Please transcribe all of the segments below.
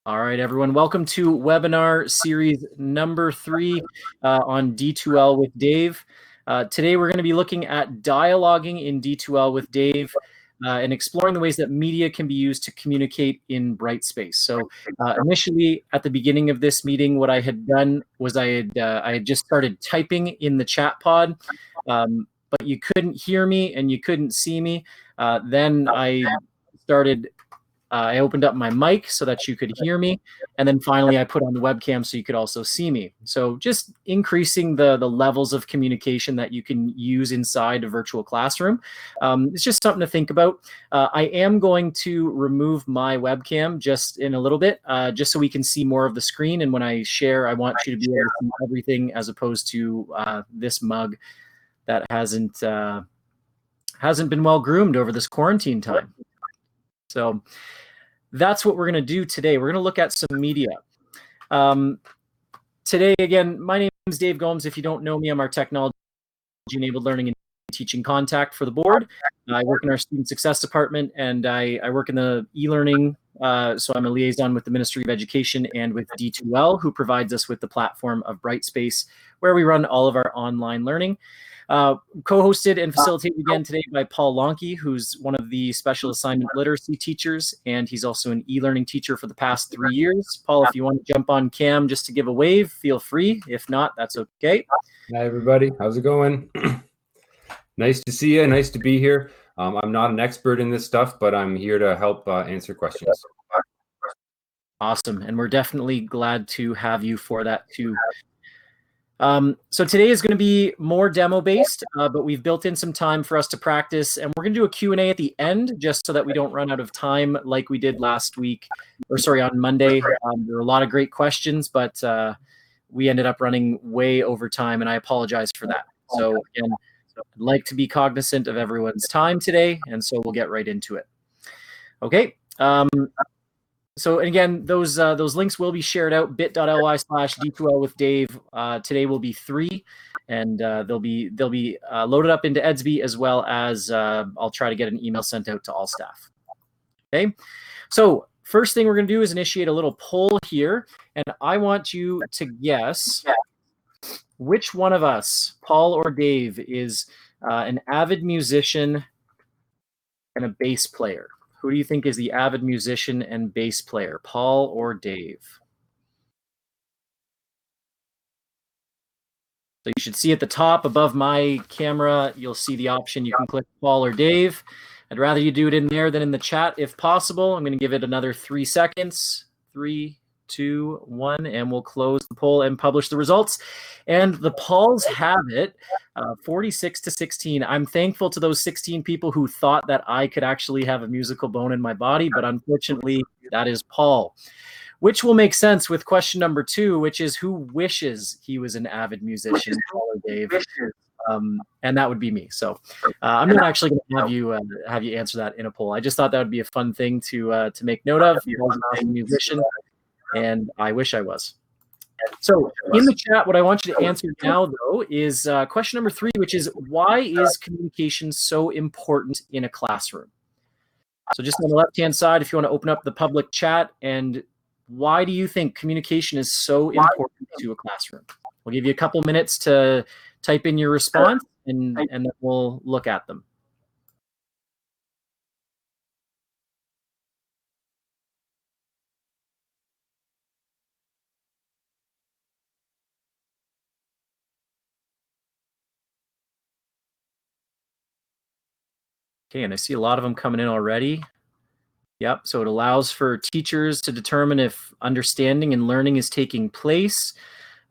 All right, everyone. Welcome to webinar series number 3 on D2L with Dave. Today, we're going to be looking at dialoguing in D2L with Dave and exploring the ways that media can be used to communicate in Brightspace. So initially, at the beginning of this meeting, what I had done was I had just started typing in the chat pod, but you couldn't hear me and you couldn't see me. Then I started I opened up my mic so that you could hear me. And then finally, I put on the webcam so you could also see me. So just increasing the levels of communication that you can use inside a virtual classroom. It's just something to think about. I am going to remove my webcam just in a little bit, just so we can see more of the screen. And when I share, I want you to be able to see everything as opposed to this mug that hasn't been well groomed over this quarantine time. So that's what we're going to do today. We're going to look at some media. Today, again, my name is Dave Gomes. If you don't know me, I'm our technology-enabled learning and teaching contact for the board. I work in our student success department, and I work in the e-learning. So I'm a liaison with the Ministry of Education and with D2L, who provides us with the platform of Brightspace, where we run all of our online learning. Co-hosted and facilitated again today by Paul Lonke, who's one of the special assignment literacy teachers, and he's also an e-learning teacher for the past 3 years. Paul, if you want to jump on cam just to give a wave, feel free. If not, that's okay. Hi, everybody. How's it going? Nice to see you. Nice to be here. I'm not an expert in this stuff, but I'm here to help answer questions. Awesome. And we're definitely glad to have you for that too. So today is going to be more demo based, but we've built in some time for us to practice, and we're going to do a Q&A at the end just so that we don't run out of time like we did last week, or sorry, on Monday. There were a lot of great questions, but we ended up running way over time, and I apologize for that. So again, I'd like to be cognizant of everyone's time today, and so we'll get right into it. Okay. So again, those links will be shared out, bit.ly/D2L with Dave. Today will be 3, and they'll be loaded up into Edsby, as well as I'll try to get an email sent out to all staff. Okay, so first thing we're going to do is initiate a little poll here, and I want you to guess which one of us, Paul or Dave, is an avid musician and a bass player. Who do you think is the avid musician and bass player, Paul or Dave? So you should see at the top above my camera, you'll see the option. You can click Paul or Dave. I'd rather you do it in there than in the chat if possible. I'm going to give it another 3 seconds. 3, 2, 1, and we'll close the poll and publish the results. And the polls have it 46-16. I'm thankful to those 16 people who thought that I could actually have a musical bone in my body, but unfortunately, that is Paul. Which will make sense with question number 2, which is who wishes he was an avid musician, Paul or Dave? And that would be me. So I'm not actually going to have you answer that in a poll. I just thought that would be a fun thing to make note of. He was a musician, and I wish I was. So in the chat, what I want you to answer now, though, is question number 3, which is why is communication so important in a classroom? So just on the left-hand side, if you want to open up the public chat, and why do you think communication is so important to a classroom? We'll give you a couple minutes to type in your response, and then we'll look at them. Okay, and I see a lot of them coming in already. Yep, so it allows for teachers to determine if understanding and learning is taking place,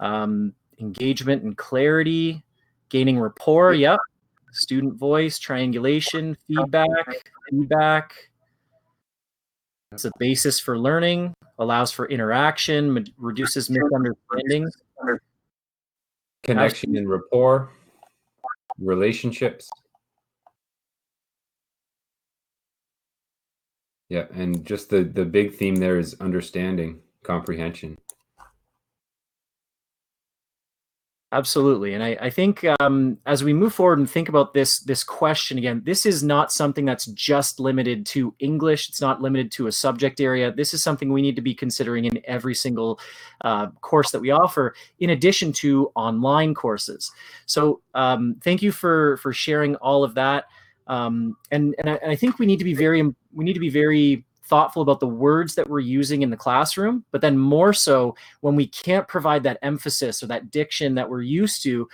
engagement and clarity, gaining rapport, yep, student voice, triangulation, feedback. It's a basis for learning, allows for interaction, reduces misunderstanding. Connection and rapport, relationships. Yeah, and just the big theme there is understanding, comprehension. Absolutely. And I think as we move forward and think about this question again, this is not something that's just limited to English. It's not limited to a subject area. This is something we need to be considering in every single course that we offer, in addition to online courses. So thank you for sharing all of that. And I think we need to be very thoughtful about the words that we're using in the classroom, but then more so when we can't provide that emphasis or that diction that we're used to,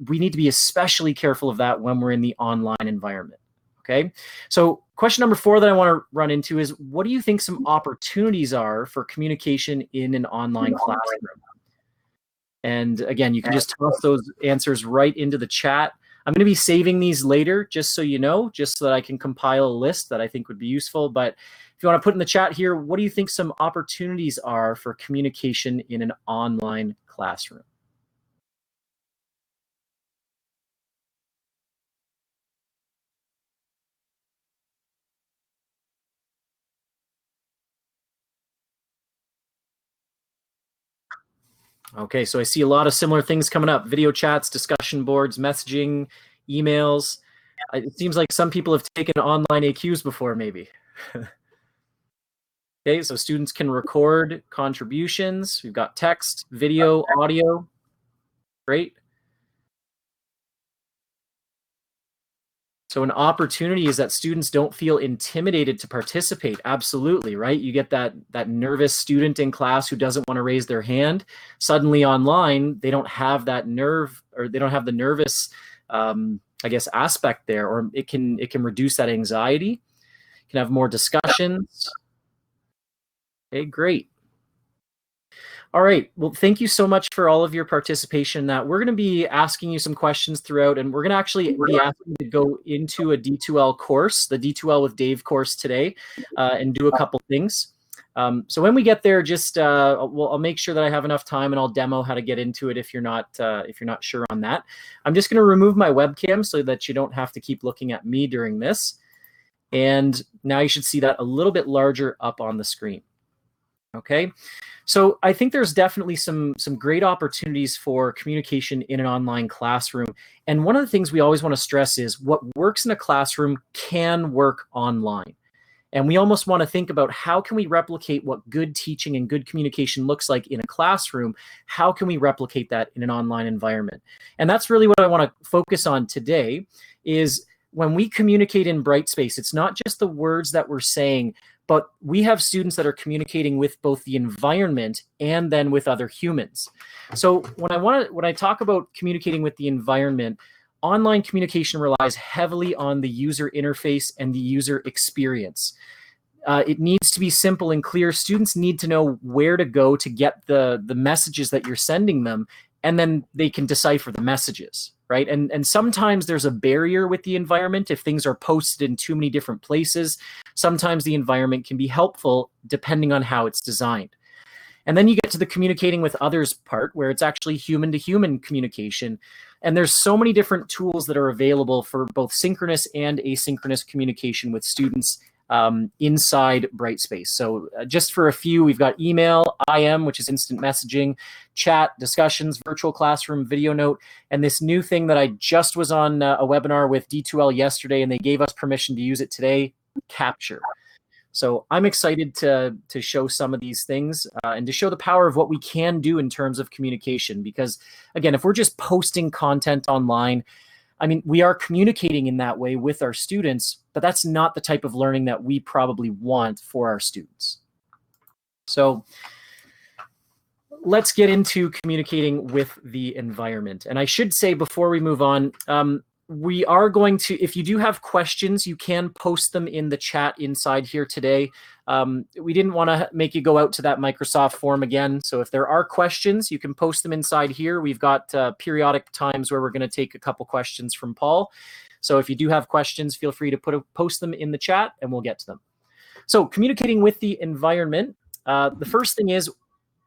we need to be especially careful of that when we're in the online environment. Okay, so question number 4 that I want to run into is, what do you think some opportunities are for communication in an online classroom? And again, you can just toss those answers right into the chat. I'm going to be saving these later, just so you know, just so that I can compile a list that I think would be useful. But if you want to put in the chat here, what do you think some opportunities are for communication in an online classroom? Okay, so I see a lot of similar things coming up: video chats, discussion boards, messaging, emails. It seems like some people have taken online AQs before, maybe. Okay, so students can record contributions. We've got text, video, audio. Great. So an opportunity is that students don't feel intimidated to participate. Absolutely, right? You get that nervous student in class who doesn't want to raise their hand. Suddenly online, they don't have that nerve, or they don't have the nervous, I guess, aspect there, or it can reduce that anxiety. You can have more discussions. Okay, great. All right. Well, thank you so much for all of your participation in that. We're going to be asking you some questions throughout, and we're going to actually be asking you to go into a D2L course, the D2L with Dave course today, and do a couple things. So when we get there, just I'll make sure that I have enough time, and I'll demo how to get into it if you're not sure on that. I'm just going to remove my webcam so that you don't have to keep looking at me during this. And now you should see that a little bit larger up on the screen. Okay. So I think there's definitely some great opportunities for communication in an online classroom. And one of the things we always want to stress is what works in a classroom can work online. And we almost want to think about, how can we replicate what good teaching and good communication looks like in a classroom? How can we replicate that in an online environment? And that's really what I want to focus on today, is when we communicate in Brightspace, it's not just the words that we're saying, but we have students that are communicating with both the environment and then with other humans. So when I talk about communicating with the environment, online communication relies heavily on the user interface and the user experience. It needs to be simple and clear. Students need to know where to go to get the messages that you're sending them, and then they can decipher the messages, right? And sometimes there's a barrier with the environment if things are posted in too many different places. Sometimes the environment can be helpful depending on how it's designed. And then you get to the communicating with others part, where it's actually human-to-human communication. And there's so many different tools that are available for both synchronous and asynchronous communication with students inside Brightspace. So just for a few, we've got email, IM, which is instant messaging, chat, discussions, virtual classroom, video note, and this new thing that I just was on a webinar with D2L yesterday, and they gave us permission to use it today, capture. So I'm excited to show some of these things and to show the power of what we can do in terms of communication. Because again, if we're just posting content online, I mean, we are communicating in that way with our students, but that's not the type of learning that we probably want for our students. So let's get into communicating with the environment. And I should say, before we move on, we are going to, if you do have questions, you can post them in the chat inside here today. We didn't want to make you go out to that Microsoft form again. So if there are questions, you can post them inside here. We've got periodic times where we're going to take a couple questions from Paul. So if you do have questions, feel free to post them in the chat and we'll get to them. So communicating with the environment, the first thing is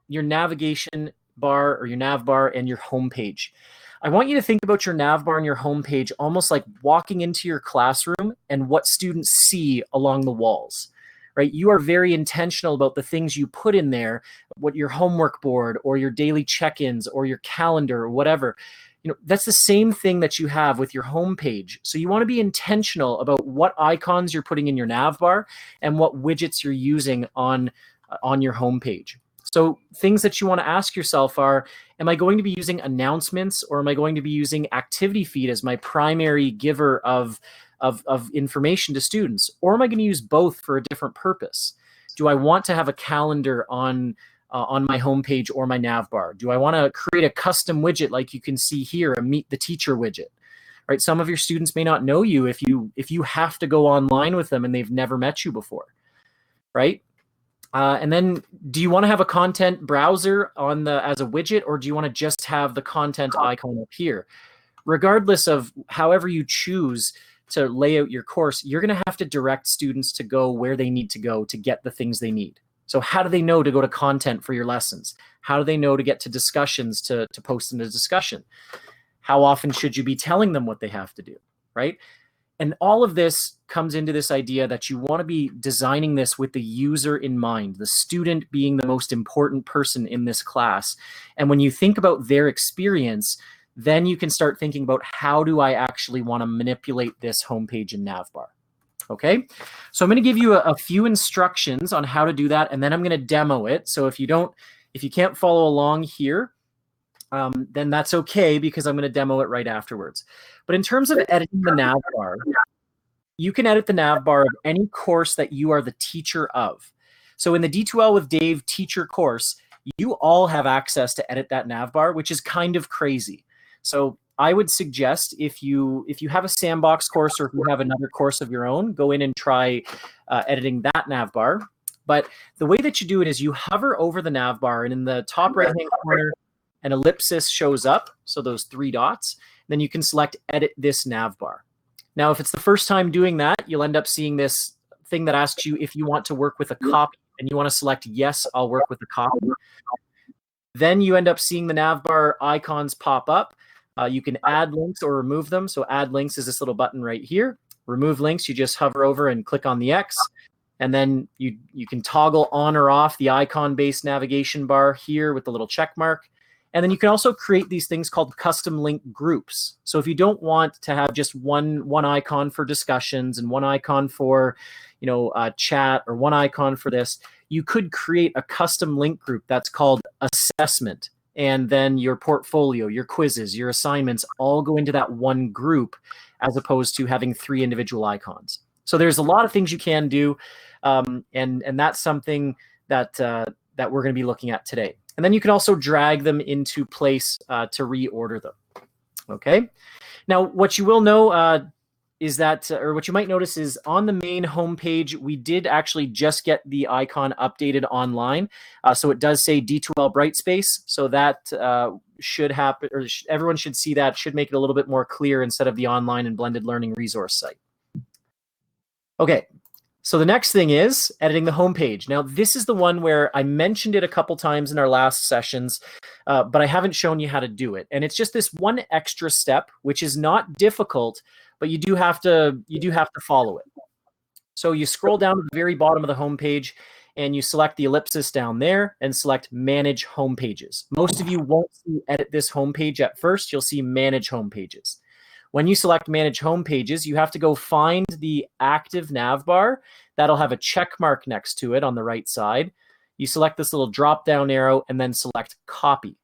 your navigation bar, or your nav bar, and your home page. I want you to think about your nav bar and your homepage almost like walking into your classroom and what students see along the walls, right? You are very intentional about the things you put in there, what your homework board or your daily check-ins or your calendar or whatever. That's the same thing that you have with your homepage. So you want to be intentional about what icons you're putting in your nav bar and what widgets you're using on your homepage. So things that you want to ask yourself are, am I going to be using announcements, or am I going to be using activity feed as my primary giver of information to students? Or am I going to use both for a different purpose? Do I want to have a calendar on my homepage or my nav bar? Do I want to create a custom widget like you can see here, a Meet the Teacher widget? Right? Some of your students may not know you if you have to go online with them and they've never met you before, right? And then, do you want to have a content browser as a widget, or do you want to just have the content icon up here? Regardless of however you choose to lay out your course, you're going to have to direct students to go where they need to go to get the things they need. So how do they know to go to content for your lessons? How do they know to get to discussions to post in a discussion? How often should you be telling them what they have to do, right? And all of this comes into this idea that you want to be designing this with the user in mind, the student being the most important person in this class. And when you think about their experience, then you can start thinking about, how do I actually want to manipulate this homepage and navbar? Okay, so I'm going to give you a few instructions on how to do that, and then I'm going to demo it. So if you can't follow along here, then that's okay, because I'm going to demo it right afterwards. But in terms of editing the navbar, you can edit the navbar of any course that you are the teacher of. So in the D2L with Dave teacher course, you all have access to edit that navbar, which is kind of crazy. So I would suggest, if you have a sandbox course, or if you have another course of your own, go in and try editing that navbar. But the way that you do it is you hover over the navbar, and in the top right-hand corner, an ellipsis shows up, so those 3 dots. Then you can select Edit this navbar. Now, if it's the first time doing that, you'll end up seeing this thing that asks you if you want to work with a copy, and you want to select Yes, I'll work with a copy. Then you end up seeing the navbar icons pop up. You can add links or remove them. So add links is this little button right here. Remove links, you just hover over and click on the X. And then you can toggle on or off the icon-based navigation bar here with the little check mark. And then you can also create these things called custom link groups. So if you don't want to have just one icon for discussions and one icon for, chat, or one icon for this, you could create a custom link group that's called assessment. And then your portfolio, your quizzes, your assignments all go into that one group, as opposed to having 3 individual icons. So there's a lot of things you can do, and that's something that we're going to be looking at today. And then you can also drag them into place to reorder them. Okay. Now, what you will know is that, or what you might notice is, on the main homepage, we did actually just get the icon updated online. So it does say D2L Brightspace. So that should happen, or everyone should see that. Should make it a little bit more clear instead of the online and blended learning resource site. Okay. So the next thing is editing the homepage. Now, this is the one where I mentioned it a couple times in our last sessions, but I haven't shown you how to do it. And it's just this one extra step, which is not difficult, but you do have to follow it. So you scroll down to the very bottom of the homepage, and you select the ellipsis down there and select Manage Homepages. Most of you won't see Edit this homepage at first. You'll see Manage Homepages. When you select Manage Homepages, you have to go find the active navbar. That'll have a check mark next to it on the right side. You select this little drop-down arrow and then select Copy.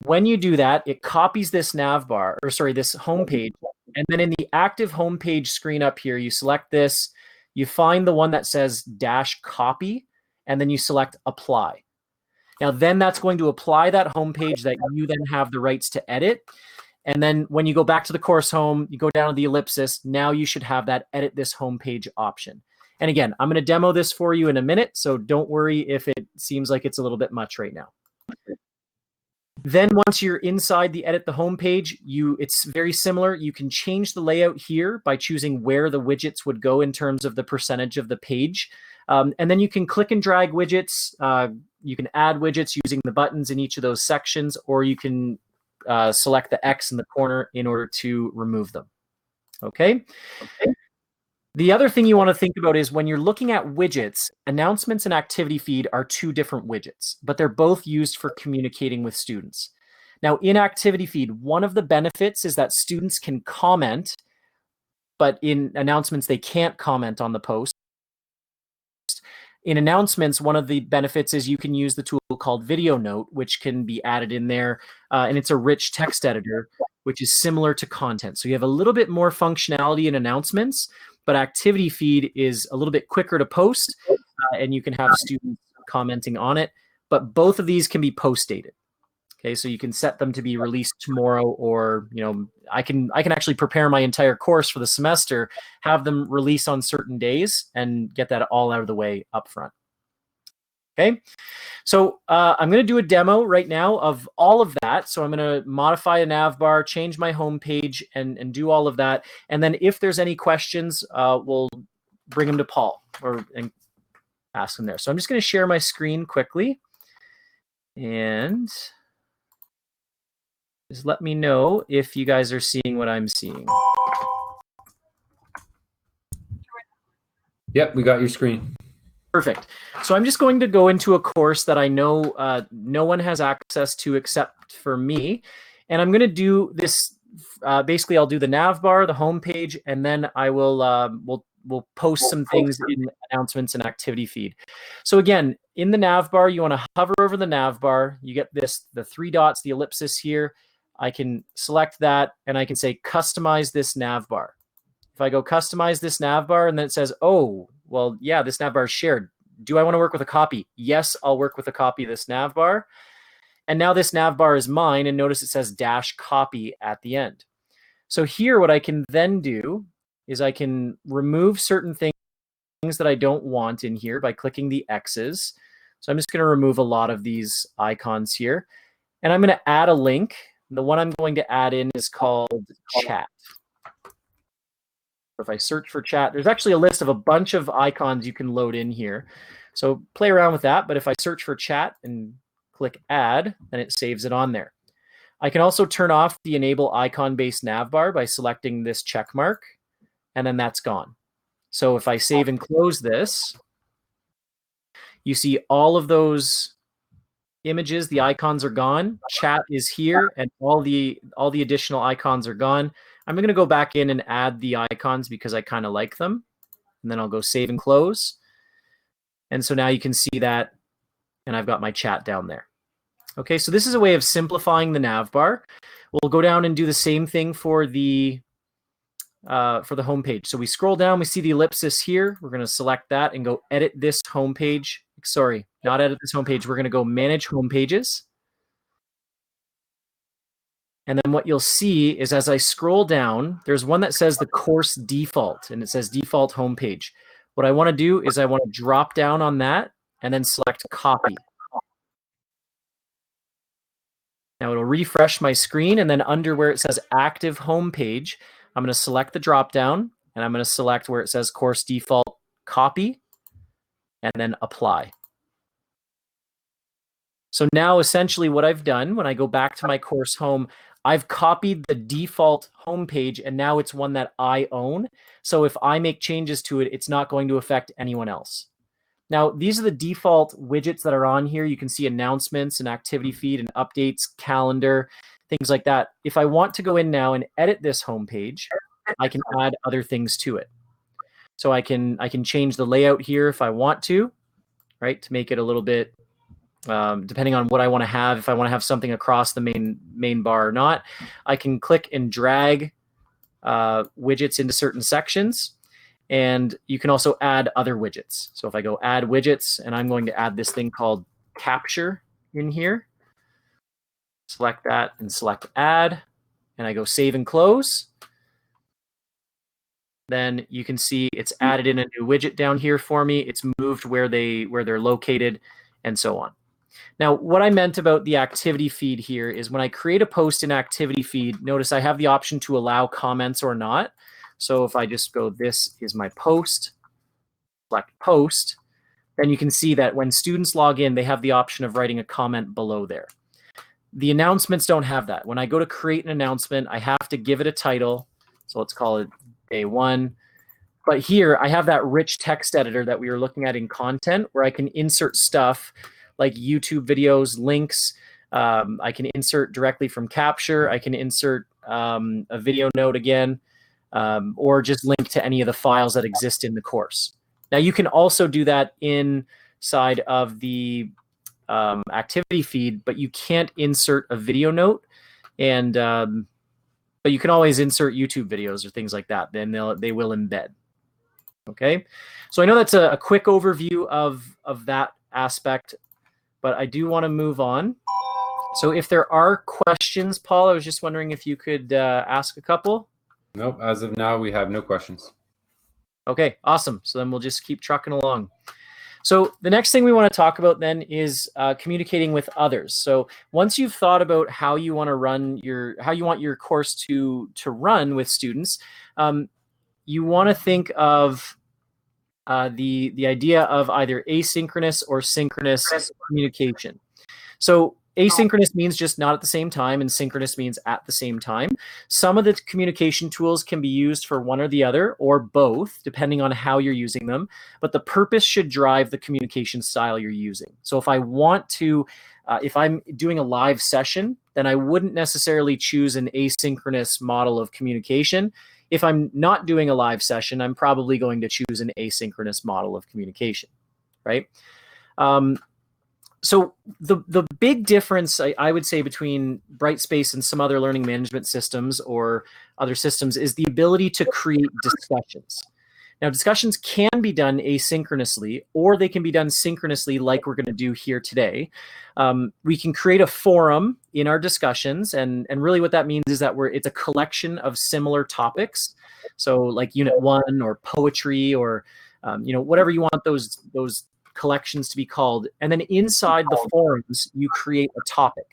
When you do that, it copies this navbar, this homepage, and then in the active homepage screen up here, you select this, you find the one that says -copy, and then you select Apply. Now, then that's going to apply that homepage that you then have the rights to edit. And then when you go back to the course home, you go down to the ellipsis. Now you should have that Edit this homepage option. And again, I'm going to demo this for you in a minute, so don't worry if it seems like it's a little bit much right now. Then once you're inside the Edit the homepage, it's very similar. You can change the layout here by choosing where the widgets would go in terms of the percentage of the page. And then you can click and drag widgets. You can add widgets using the buttons in each of those sections, or you can select the X in the corner in order to remove them. Okay. The other thing you want to think about is when you're looking at widgets, announcements and activity feed are two different widgets, but they're both used for communicating with students. Now, in activity feed, one of the benefits is that students can comment, but in announcements, they can't comment on the post. In announcements, one of the benefits is you can use the tool called Video Note, which can be added in there, and it's a rich text editor, which is similar to content. So you have a little bit more functionality in announcements, but activity feed is a little bit quicker to post, and you can have students commenting on it. But both of these can be post dated. Okay, so you can set them to be released tomorrow, or I can actually prepare my entire course for the semester, have them release on certain days, and get that all out of the way up front. Okay, so I'm going to do a demo right now of all of that. So I'm going to modify a nav bar, change my home page, and do all of that. And then if there's any questions, we'll bring them to Paul and ask them there. So I'm just going to share my screen quickly, and just let me know if you guys are seeing what I'm seeing. Yep, we got your screen. Perfect. So I'm just going to go into a course that I know no one has access to except for me. And I'm going to do this. Basically, I'll do the nav bar, the home page, and then I will we'll post some things in announcements and activity feed. So again, in the nav bar, you want to hover over the nav bar. You get the three dots, the ellipsis here. I can select that, and I can say customize this nav bar. If I go customize this nav bar, and then it says, oh, well, yeah, this nav bar is shared. Do I want to work with a copy? Yes, I'll work with a copy of this nav bar. And now this nav bar is mine, and notice it says dash copy at the end. So here, what I can then do is I can remove certain things that I don't want in here by clicking the X's. So I'm just going to remove a lot of these icons here. And I'm going to add a link. The one I'm going to add in is called chat. If I search for chat, there's actually a list of a bunch of icons you can load in here. So play around with that. But if I search for chat and click add, then it saves it on there. I can also turn off the enable icon-based navbar by selecting this check mark, and then that's gone. So if I save and close this, you see all of those images, the icons are gone. Chat is here, and all the additional icons are gone. I'm going to go back in and add the icons because I kind of like them. And then I'll go save and close. And so now you can see that, and I've got my chat down there. Okay, so this is a way of simplifying the nav bar. We'll go down and do the same thing for the home page. So we scroll down, we see the ellipsis here. We're going to select that and go edit this home page. Sorry, not edit this home page. We're going to go manage home pages. And then what you'll see is as I scroll down, there's one that says the course default, and it says default homepage. What I want to do is I want to drop down on that and then select copy. Now it'll refresh my screen, and then under where it says active homepage, I'm going to select the drop down, and I'm going to select where it says course default copy, and then apply. So now essentially what I've done, when I go back to my course home, I've copied the default homepage, and now it's one that I own. So if I make changes to it, it's not going to affect anyone else. Now, these are the default widgets that are on here. You can see announcements and activity feed and updates, calendar, things like that. If I want to go in now and edit this homepage, I can add other things to it. So I can change the layout here if I want to, right, to make it a little bit depending on what I want to have. If I want to have something across the main bar or not, I can click and drag widgets into certain sections, and you can also add other widgets. So if I go add widgets, and I'm going to add this thing called capture in here, select that and select add, and I go save and close. Then you can see it's added in a new widget down here for me. It's moved where they're located, and so on. Now, what I meant about the activity feed here is when I create a post in activity feed, notice I have the option to allow comments or not. So if I just go, this is my post, select post, then you can see that when students log in, they have the option of writing a comment below there. The announcements don't have that. When I go to create an announcement, I have to give it a title. So let's call it day one. But here I have that rich text editor that we were looking at in content where I can insert stuff like YouTube videos, links. I can insert directly from Capture. I can insert a video note again, or just link to any of the files that exist in the course. Now you can also do that inside of the activity feed, but you can't insert a video note, and but you can always insert YouTube videos or things like that. Then they will embed. Okay, so I know that's a quick overview of that aspect, but I do want to move on. So if there are questions, Paul, I was just wondering if you could ask a couple. Nope, as of now, we have no questions. Okay, awesome. So then we'll just keep trucking along. So the next thing we want to talk about then is communicating with others. So once you've thought about how you want to run how you want your course to run with students, you want to think of the idea of either asynchronous or synchronous communication. So asynchronous means just not at the same time, and synchronous means at the same time. Some of the communication tools can be used for one or the other, or both, depending on how you're using them. But the purpose should drive the communication style you're using. So if I want to, if I'm doing a live session, then I wouldn't necessarily choose an asynchronous model of communication. If I'm not doing a live session, I'm probably going to choose an asynchronous model of communication, right? So the big difference I would say between Brightspace and some other learning management systems or other systems is the ability to create discussions. Now, discussions can be done asynchronously, or they can be done synchronously like we're going to do here today. We can create a forum in our discussions, and really what that means is that it's a collection of similar topics. So like Unit 1 or poetry or whatever you want those collections to be called. And then inside the forums, you create a topic.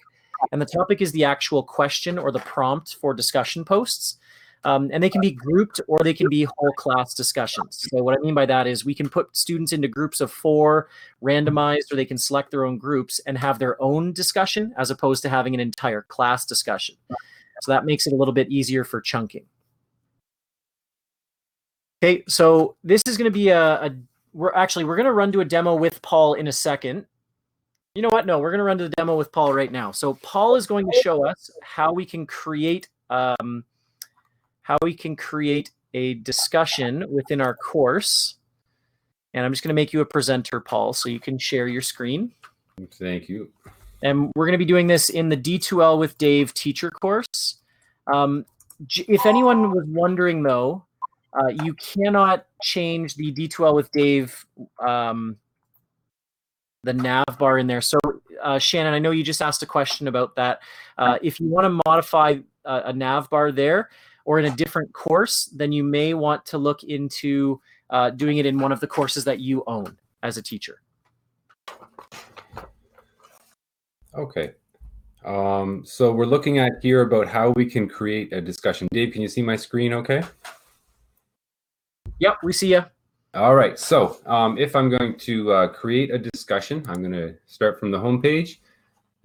And the topic is the actual question or the prompt for discussion posts. And they can be grouped or they can be whole class discussions. So what I mean by that is we can put students into groups of 4, randomized, or they can select their own groups and have their own discussion as opposed to having an entire class discussion. So that makes it a little bit easier for chunking. Okay, so this is going to be we're going to run to a demo with Paul in a second. You know what? No, we're going to run to the demo with Paul right now. So Paul is going to show us how we can create a discussion within our course. And I'm just going to make you a presenter, Paul, so you can share your screen. Thank you. And we're going to be doing this in the D2L with Dave teacher course. If anyone was wondering, though, you cannot change the D2L with Dave, the nav bar in there. So, Shannon, I know you just asked a question about that. If you want to modify a nav bar there or in a different course, then you may want to look into doing it in one of the courses that you own as a teacher. Okay. So we're looking at here about how we can create a discussion. Dave, can you see my screen okay? Yep, we see you. All right. So if I'm going to create a discussion, I'm going to start from the home page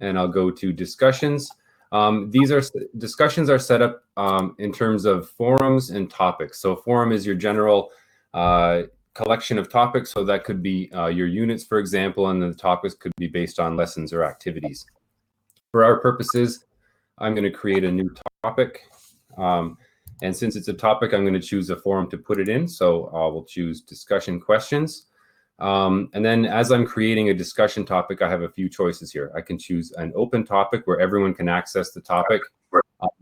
and I'll go to discussions. Discussions are set up in terms of forums and topics. So forum is your general collection of topics. So that could be your units, for example, and the topics could be based on lessons or activities. For our purposes, I'm going to create a new topic. And since it's a topic, I'm going to choose a forum to put it in. So I will choose discussion questions. And then as I'm creating a discussion topic, I have a few choices here. I can choose an open topic where everyone can access the topic,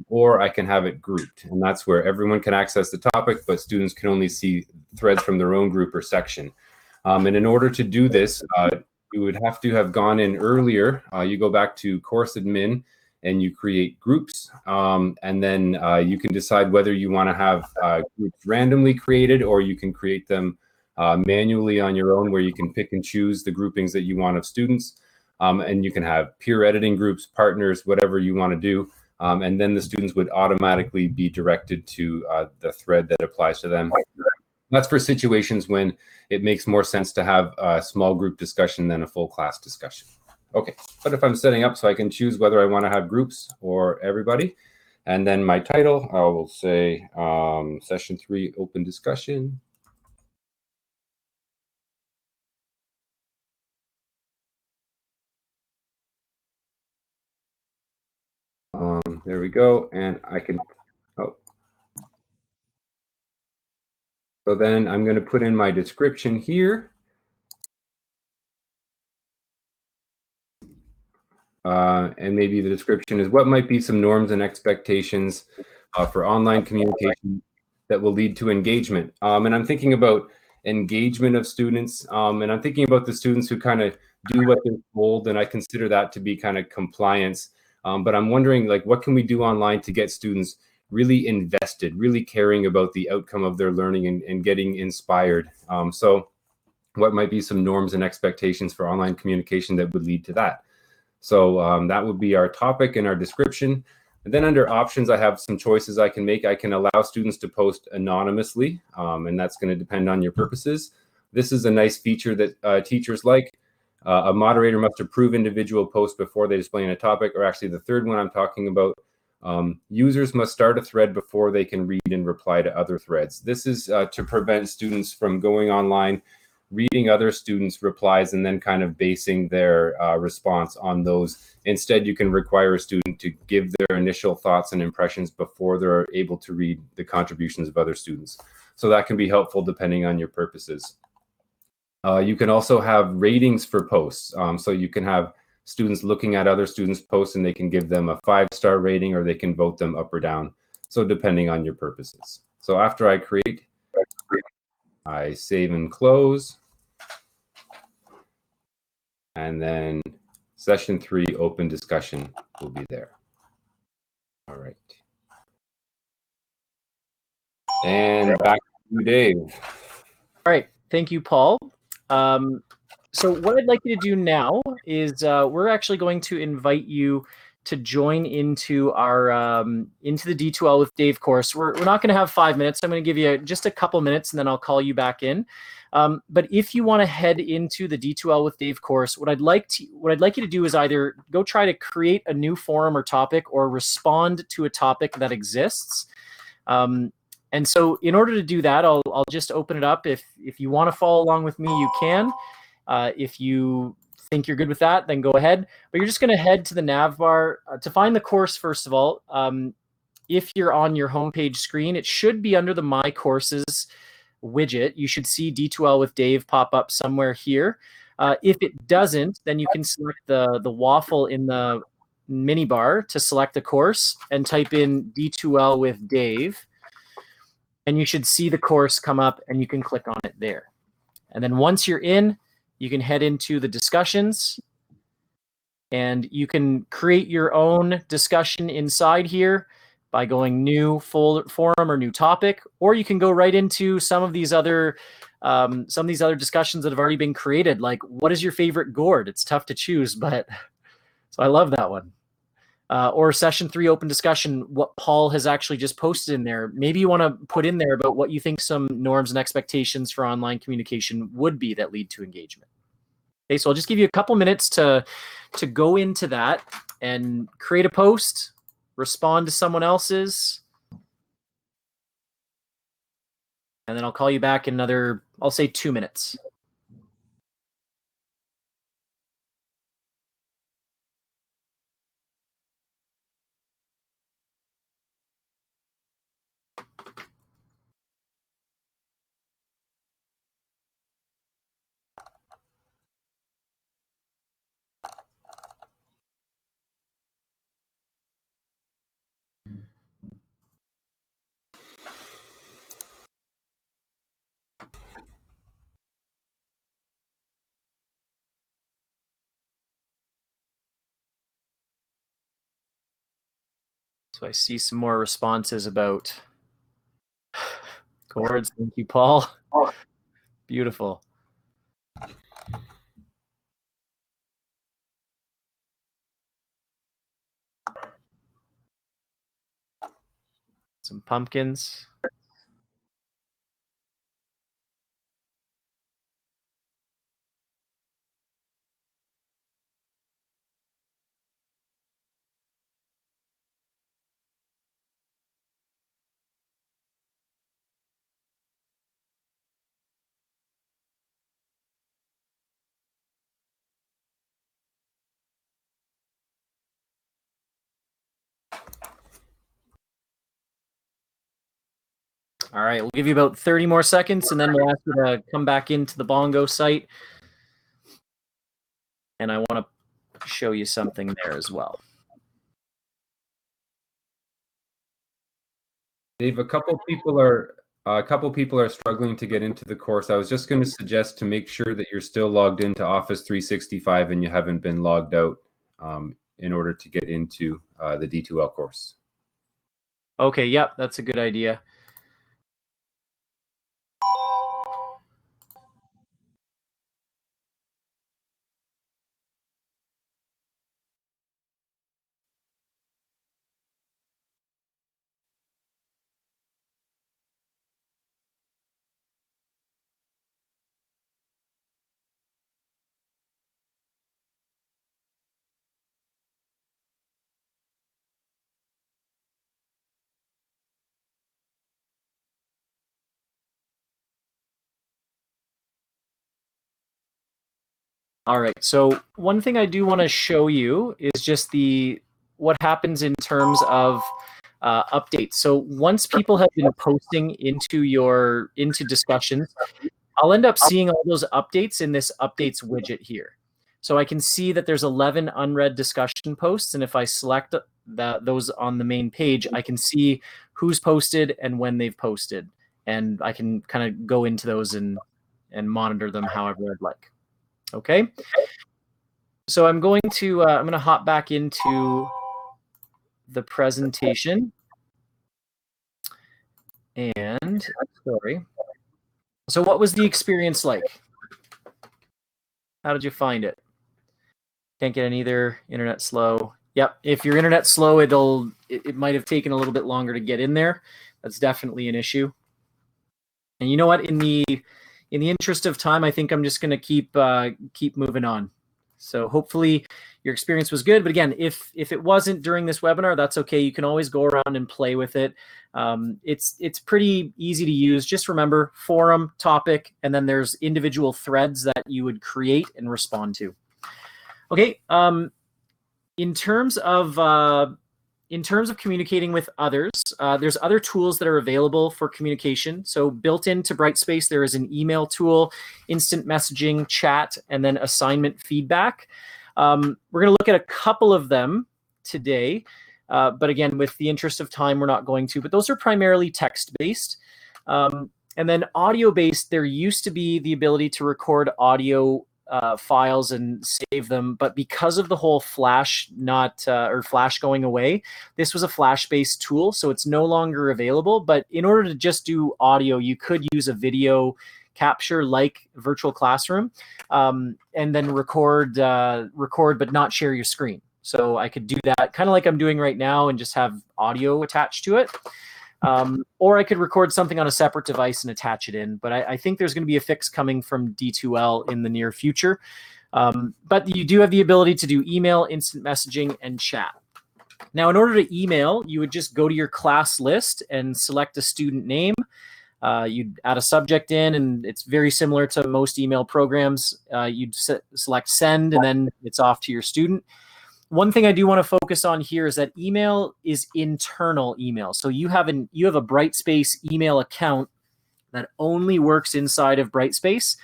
or I can have it grouped. And that's where everyone can access the topic, but students can only see threads from their own group or section. And in order to do this, you would have to have gone in earlier. You go back to course admin and you create groups. And then you can decide whether you want to have groups randomly created, or you can create them manually on your own, where you can pick and choose the groupings that you want of students. And you can have peer editing groups, partners, whatever you want to do. And then the students would automatically be directed to the thread that applies to them. That's for situations when it makes more sense to have a small group discussion than a full class discussion. Okay, but if I'm setting up so I can choose whether I want to have groups or everybody, and then my title, I will say session 3 open discussion. There we go. And I can, oh. So then I'm going to put in my description here. And maybe the description is what might be some norms and expectations for online communication that will lead to engagement. And I'm thinking about engagement of students, and I'm thinking about the students who kind of do what they're told, and I consider that to be kind of compliance. But I'm wondering, like, what can we do online to get students really invested, really caring about the outcome of their learning and getting inspired? So what might be some norms and expectations for online communication that would lead to that? So that would be our topic and our description. And then under options, I have some choices I can make. I can allow students to post anonymously, and that's going to depend on your purposes. This is a nice feature that teachers like. A moderator must approve individual posts before they display in a topic, or actually the third one I'm talking about. Users must start a thread before they can read and reply to other threads. This is to prevent students from going online, reading other students' replies, and then kind of basing their response on those. Instead, you can require a student to give their initial thoughts and impressions before they're able to read the contributions of other students. So that can be helpful depending on your purposes. You can also have ratings for posts. So you can have students looking at other students' posts and they can give them a 5-star rating, or they can vote them up or down. So depending on your purposes. So after I create, I save and close. And then session 3 open discussion will be there. All right. And back to you, Dave. All right. Thank you, Paul. So what I'd like you to do now is we're actually going to invite you to join into our into the D2L with Dave course. We're not going to have 5 minutes. I'm going to give you just a couple minutes, and then I'll call you back in. But if you want to head into the D2L with Dave course, what I'd like you to do is either go try to create a new forum or topic, or respond to a topic that exists. And so in order to do that, I'll just open it up. If you want to follow along with me, you can. If you think you're good with that, then go ahead. But you're just going to head to the nav bar to find the course, first of all. If you're on your homepage screen, it should be under the My Courses widget. You should see D2L with Dave pop up somewhere here. If it doesn't, then you can select the waffle in the mini bar to select the course and type in D2L with Dave. And you should see the course come up, and you can click on it there. And then once you're in, you can head into the discussions, and you can create your own discussion inside here by going new forum or new topic, or you can go right into some of these other discussions that have already been created. Like, what is your favorite gourd? It's tough to choose, but so I love that one. Or session 3 open discussion, what Paul has actually just posted in there. Maybe you want to put in there about what you think some norms and expectations for online communication would be that lead to engagement. Okay, so I'll just give you a couple minutes to go into that and create a post, respond to someone else's, and then I'll call you back in another, I'll say 2 minutes. So I see some more responses about gourds. Thank you, Paul. Beautiful. Some pumpkins. All right, we'll give you about 30 more seconds, and then we'll ask you to come back into the Bongo site. And I want to show you something there as well. Dave, a couple people are struggling to get into the course. I was just going to suggest to make sure that you're still logged into Office 365 and you haven't been logged out in order to get into the D2L course. Okay, yep, that's a good idea. All right, so one thing I do want to show you is just what happens in terms of updates. So once people have been posting into discussions, I'll end up seeing all those updates in this updates widget here. So I can see that there's 11 unread discussion posts, and if I select those on the main page, I can see who's posted and when they've posted, and I can kind of go into those and monitor them however I'd like. Okay, so I'm going to hop back into the presentation, and sorry. So what was the experience like? How did you find it? Can't get in either. Internet slow. Yep. If your internet's slow, it might have taken a little bit longer to get in there. That's definitely an issue. And you know what? In the interest of time, I think I'm just going to keep moving on. So hopefully your experience was good. But again, if it wasn't during this webinar, that's okay. You can always go around and play with it. It's pretty easy to use. Just remember forum, topic, and then there's individual threads that you would create and respond to. Okay. In terms of communicating with others, there's other tools that are available for communication. So built into Brightspace, there is an email tool, instant messaging, chat, and then assignment feedback. We're going to look at a couple of them today. But again, with the interest of time, we're not going to. But those are primarily text-based. And then audio-based, there used to be the ability to record audio files and save them, but because of the whole Flash Flash going away, this was a Flash-based tool, so it's no longer available. But in order to just do audio, you could use a video capture like Virtual Classroom, and then record but not share your screen. So I could do that kind of like I'm doing right now and just have audio attached to it. Or I could record something on a separate device and attach it in. But I think there's going to be a fix coming from D2L in the near future. But you do have the ability to do email, instant messaging, and chat. Now, in order to email, you would just go to your class list and select a student name. You'd add a subject in, and it's very similar to most email programs. You'd select send, and then it's off to your student. One thing I do want to focus on here is that email is internal email. So you have a Brightspace email account that only works inside of Brightspace.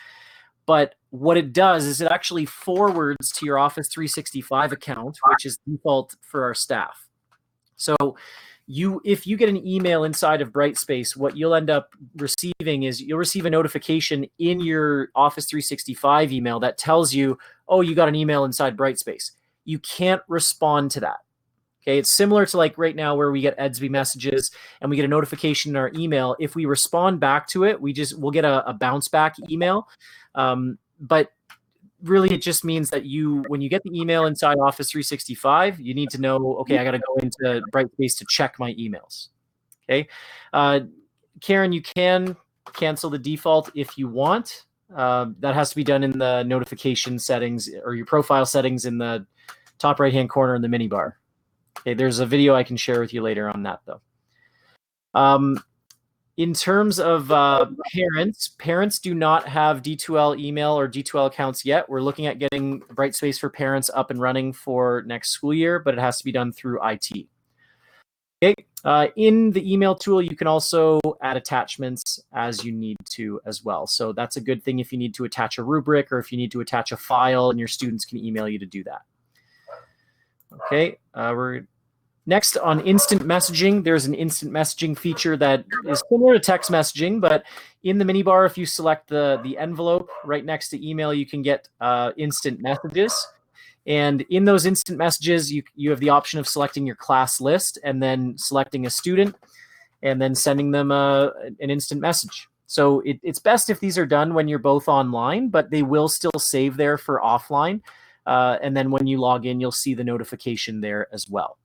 But what it does is it actually forwards to your Office 365 account, which is default for our staff. So if you get an email inside of Brightspace, what you'll end up receiving is you'll receive a notification in your Office 365 email that tells you, oh, you got an email inside Brightspace. You can't respond to that. Okay, it's similar to like right now where we get EDSB messages and we get a notification in our email. If we respond back to it, we'll get a bounce back email. But really, it just means that when you get the email inside Office 365, you need to know, okay, I got to go into Brightspace to check my emails. Okay, Karen, you can cancel the default if you want. That has to be done in the notification settings or your profile settings in the top right-hand corner in the mini bar. Okay, there's a video I can share with you later on that, though. In terms of parents do not have D2L email or D2L accounts yet. We're looking at getting Brightspace for Parents up and running for next school year, but it has to be done through IT. Okay, In the email tool, you can also add attachments as you need to as well. So that's a good thing if you need to attach a rubric or if you need to attach a file and your students can email you to do that. Okay, we're next on instant messaging. There's an instant messaging feature that is similar to text messaging, but in the mini bar, if you select the envelope right next to email, you can get instant messages. And in those instant messages, you have the option of selecting your class list and then selecting a student and then sending them an instant message. So it's best if these are done when you're both online, but they will still save there for offline. And then when you log in, you'll see the notification there as well.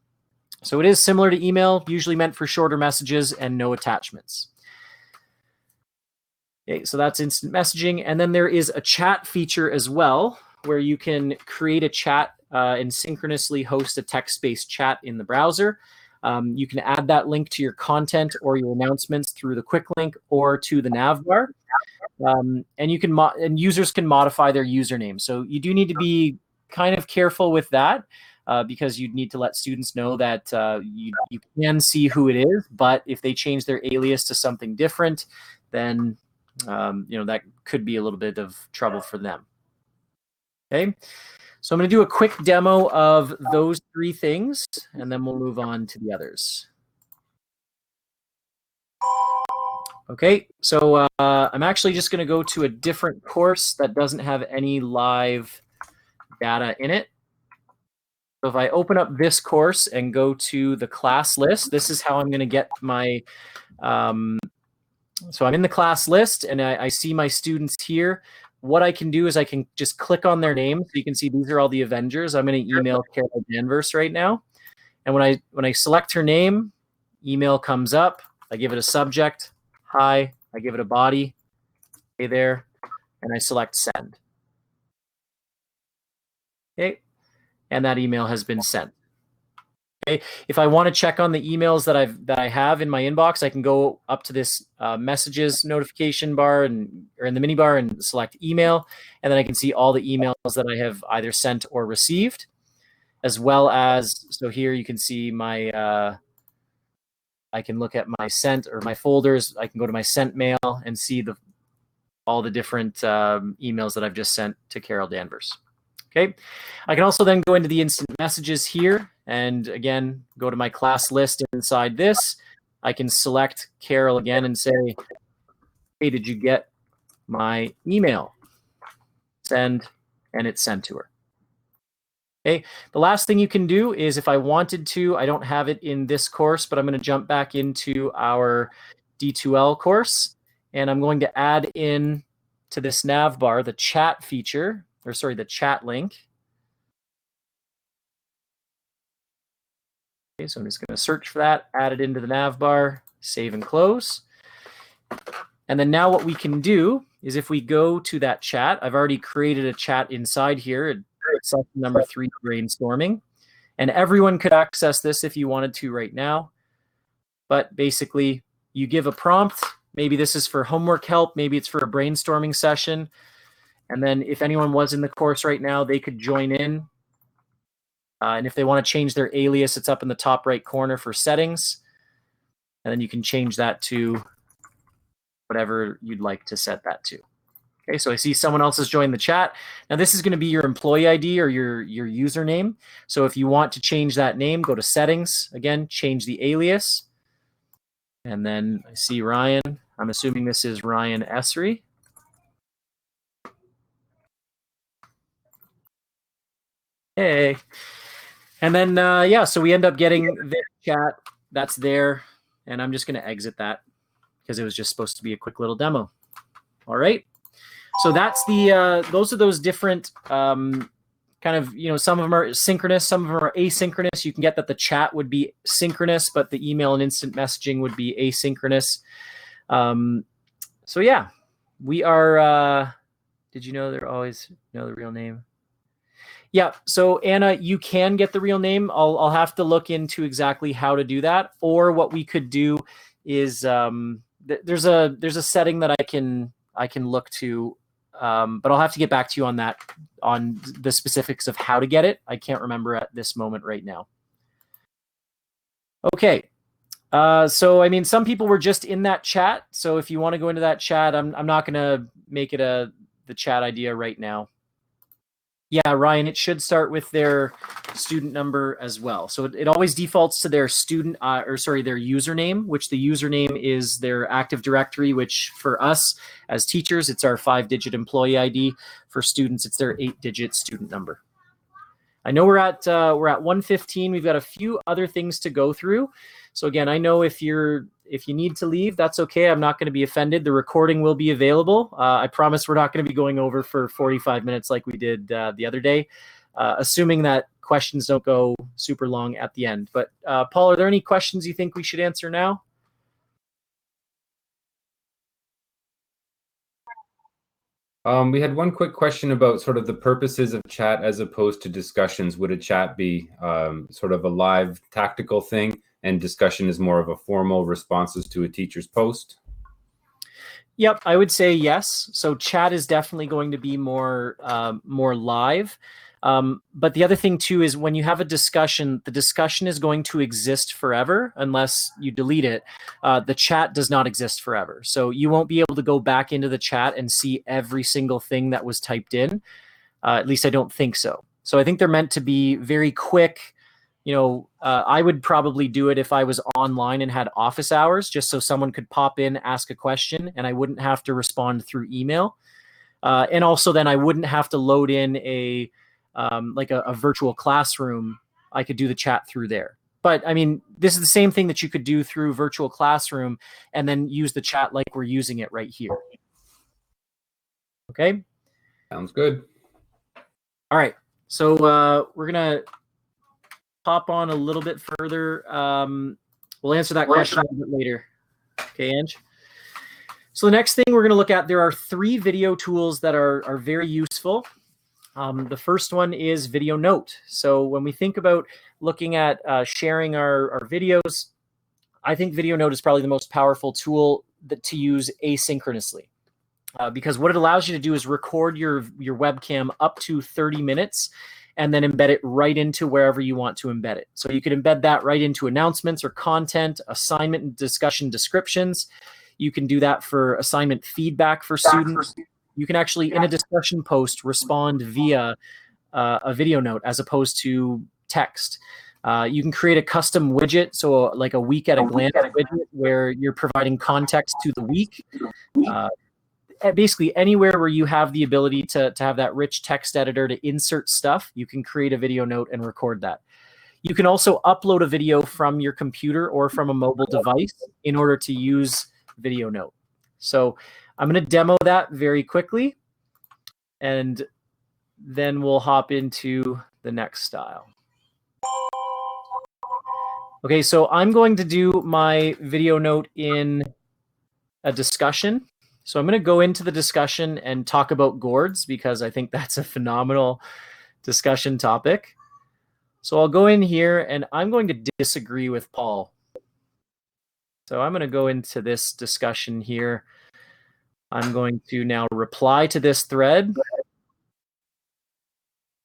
So it is similar to email, usually meant for shorter messages and no attachments. Okay, so that's instant messaging. And then there is a chat feature as well, where you can create a chat and synchronously host a text-based chat in the browser. You can add that link to your content or your announcements through the quick link or to the nav bar. And you can and users can modify their username. So you do need to be kind of careful with that because you'd need to let students know that you can see who it is. But if they change their alias to something different, then that could be a little bit of trouble for them. Okay, so I'm going to do a quick demo of those three things, and then we'll move on to the others. Okay, so I'm actually just going to go to a different course that doesn't have any live data in it. So if I open up this course and go to the class list, this is how I'm going to get my, so I'm in the class list and I see my students here. What I can do is I can just click on their name. So you can see these are all the Avengers. I'm going to email Carol Danvers right now. And when I select her name, email comes up. I give it a subject, hi. I give it a body, hey there, and I select send. Okay, and that email has been sent. Okay, if I want to check on the emails that I have in my inbox, I can go up to this messages notification bar or in the mini bar and select email, and then I can see all the emails that I have either sent or received, as well as, so here you can see my, I can look at my sent or my folders. I can go to my sent mail and see all the different emails that I've just sent to Carol Danvers. Okay, I can also then go into the instant messages here and again, go to my class list inside this. I can select Carol again and say, hey, did you get my email? Send, and it's sent to her. Okay, the last thing you can do is if I wanted to, I don't have it in this course, but I'm going to jump back into our D2L course, and I'm going to add in to this nav bar the chat feature, or sorry, the chat link. Okay, so I'm just going to search for that, add it into the nav bar, save and close. And then now what we can do is if we go to that chat, I've already created a chat inside here, session number 3, brainstorming. And everyone could access this if you wanted to right now. But basically, you give a prompt. Maybe this is for homework help. Maybe it's for a brainstorming session. And then if anyone was in the course right now, they could join in. And if they want to change their alias, it's up in the top right corner for settings. And then you can change that to whatever you'd like to set that to. Okay, so I see someone else has joined the chat. Now this is going to be your employee ID or your username. So if you want to change that name, go to settings. Again, change the alias. And then I see Ryan. I'm assuming this is Ryan Essery. Hey. And then, yeah, so we end up getting this chat that's there. And I'm just going to exit that because it was just supposed to be a quick little demo. All right. So that's those are those different kind of, some of them are synchronous, some of them are asynchronous. You can get that the chat would be synchronous, but the email and instant messaging would be asynchronous. So yeah, we are, did you know they're always know the real name? Yeah, so Anna, you can get the real name. I'll have to look into exactly how to do that. Or what we could do is there's a setting that I can look to, but I'll have to get back to you on that, on the specifics of how to get it. I can't remember at this moment right now. Okay, So, I mean, some people were just in that chat. So if you want to go into that chat, I'm not going to make it the chat idea right now. Yeah, Ryan, it should start with their student number as well. So it always defaults to their student, their username, which the username is their Active Directory, which for us as teachers, it's our 5-digit employee ID. For students, it's their 8-digit student number. I know we're at 1:15. We've got a few other things to go through. So again, I know if you need to leave, that's okay. I'm not going to be offended. The recording will be available. I promise we're not going to be going over for 45 minutes like we did the other day, assuming that questions don't go super long at the end. But Paul, are there any questions you think we should answer now? We had one quick question about sort of the purposes of chat as opposed to discussions. Would a chat be sort of a live tactical thing, and discussion is more of a formal responses to a teacher's post? Yep, I would say yes. So chat is definitely going to be more live. But the other thing too is when you have a discussion, the discussion is going to exist forever unless you delete it. The chat does not exist forever. So you won't be able to go back into the chat and see every single thing that was typed in. At least I don't think so. So I think they're meant to be very quick. I would probably do it if I was online and had office hours, just so someone could pop in, ask a question, and I wouldn't have to respond through email. And also then I wouldn't have to load in a virtual classroom. I could do the chat through there. But I mean, this is the same thing that you could do through virtual classroom and then use the chat like we're using it right here. Okay. Sounds good. All right. So we're going to hop on a little bit further. We'll answer that question a little bit later. Okay, Ange? So the next thing we're going to look at, there are 3 video tools that are very useful. The first one is Video Note. So when we think about looking at sharing our videos, I think Video Note is probably the most powerful tool to use asynchronously. Because what it allows you to do is record your webcam up to 30 minutes and then embed it right into wherever you want to embed it. So you could embed that right into announcements or content, assignment and discussion descriptions. You can do that for assignment feedback for students. You can actually, in a discussion post, respond via a video note as opposed to text. You can create a custom widget, so like a week at a glance widget where you're providing context to the week. Basically anywhere where you have the ability to have that rich text editor to insert stuff, you can create a video note and record that. You can also upload a video from your computer or from a mobile device in order to use Video Note. So I'm going to demo that very quickly, and then we'll hop into the next style. Okay, so I'm going to do my video note in a discussion. So I'm going to go into the discussion and talk about gourds because I think that's a phenomenal discussion topic. So I'll go in here and I'm going to disagree with Paul. So I'm going to go into this discussion here. I'm going to now reply to this thread.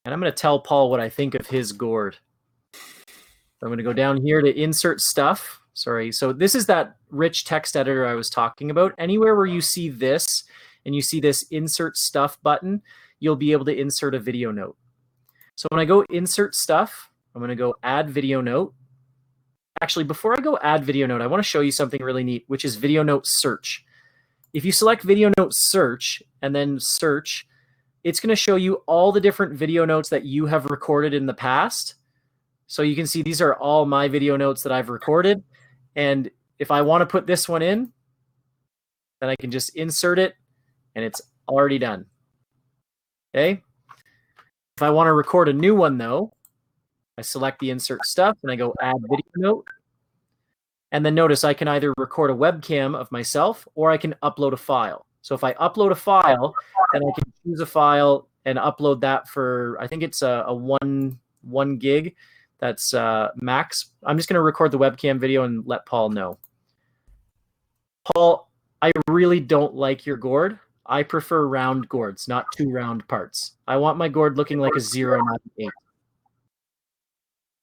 And I'm going to tell Paul what I think of his gourd. I'm going to go down here to insert stuff. Sorry. So this is that rich text editor I was talking about. Anywhere where you see this and you see this insert stuff button, you'll be able to insert a video note. So when I go insert stuff, I'm going to go add video note. Actually, before I go add video note, I want to show you something really neat, which is video note search. If you select video note search and then search, it's going to show you all the different video notes that you have recorded in the past. So you can see these are all my video notes that I've recorded. And if I want to put this one in, then I can just insert it and it's already done. Okay. If I want to record a new one though, I select the insert stuff and I go add video note. And then notice I can either record a webcam of myself or I can upload a file. So if I upload a file, then I can choose a file and upload that for, I think it's a one gig. That's max. I'm just going to record the webcam video and let Paul know. Paul, I really don't like your gourd. I prefer round gourds, not 2 round parts. I want my gourd looking like a 0, not an 8.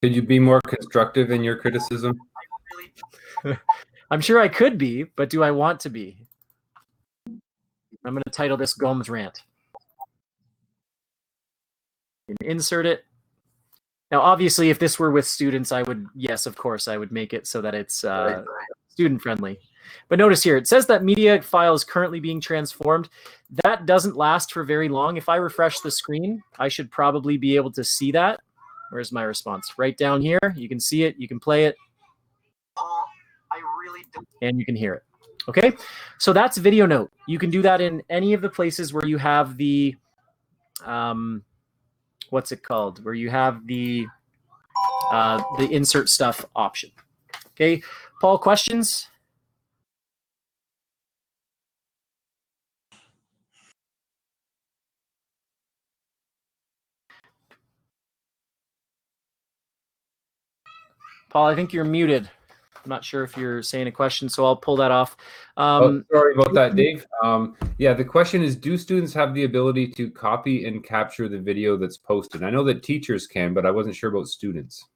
Could you be more constructive in your criticism? I'm sure I could be, but do I want to be? I'm going to title this Gomes Rant. And insert it. Now, obviously, if this were with students, I would, yes, of course, I would make it so that it's student friendly. But notice here, it says that media file is currently being transformed. That doesn't last for very long. If I refresh the screen, I should probably be able to see that. Where's my response? Right down here. You can see it. You can play it. And you can hear it. Okay, so that's video note. You can do that in any of the places where you have the, what's it called? Where you have the insert stuff option. Okay, Paul, questions? Paul, I think you're muted. I'm not sure if you're saying a question, so I'll pull that off. Sorry about that, Dave. Yeah, the question is, do students have the ability to copy and capture the video that's posted? I know that teachers can, but I wasn't sure about students.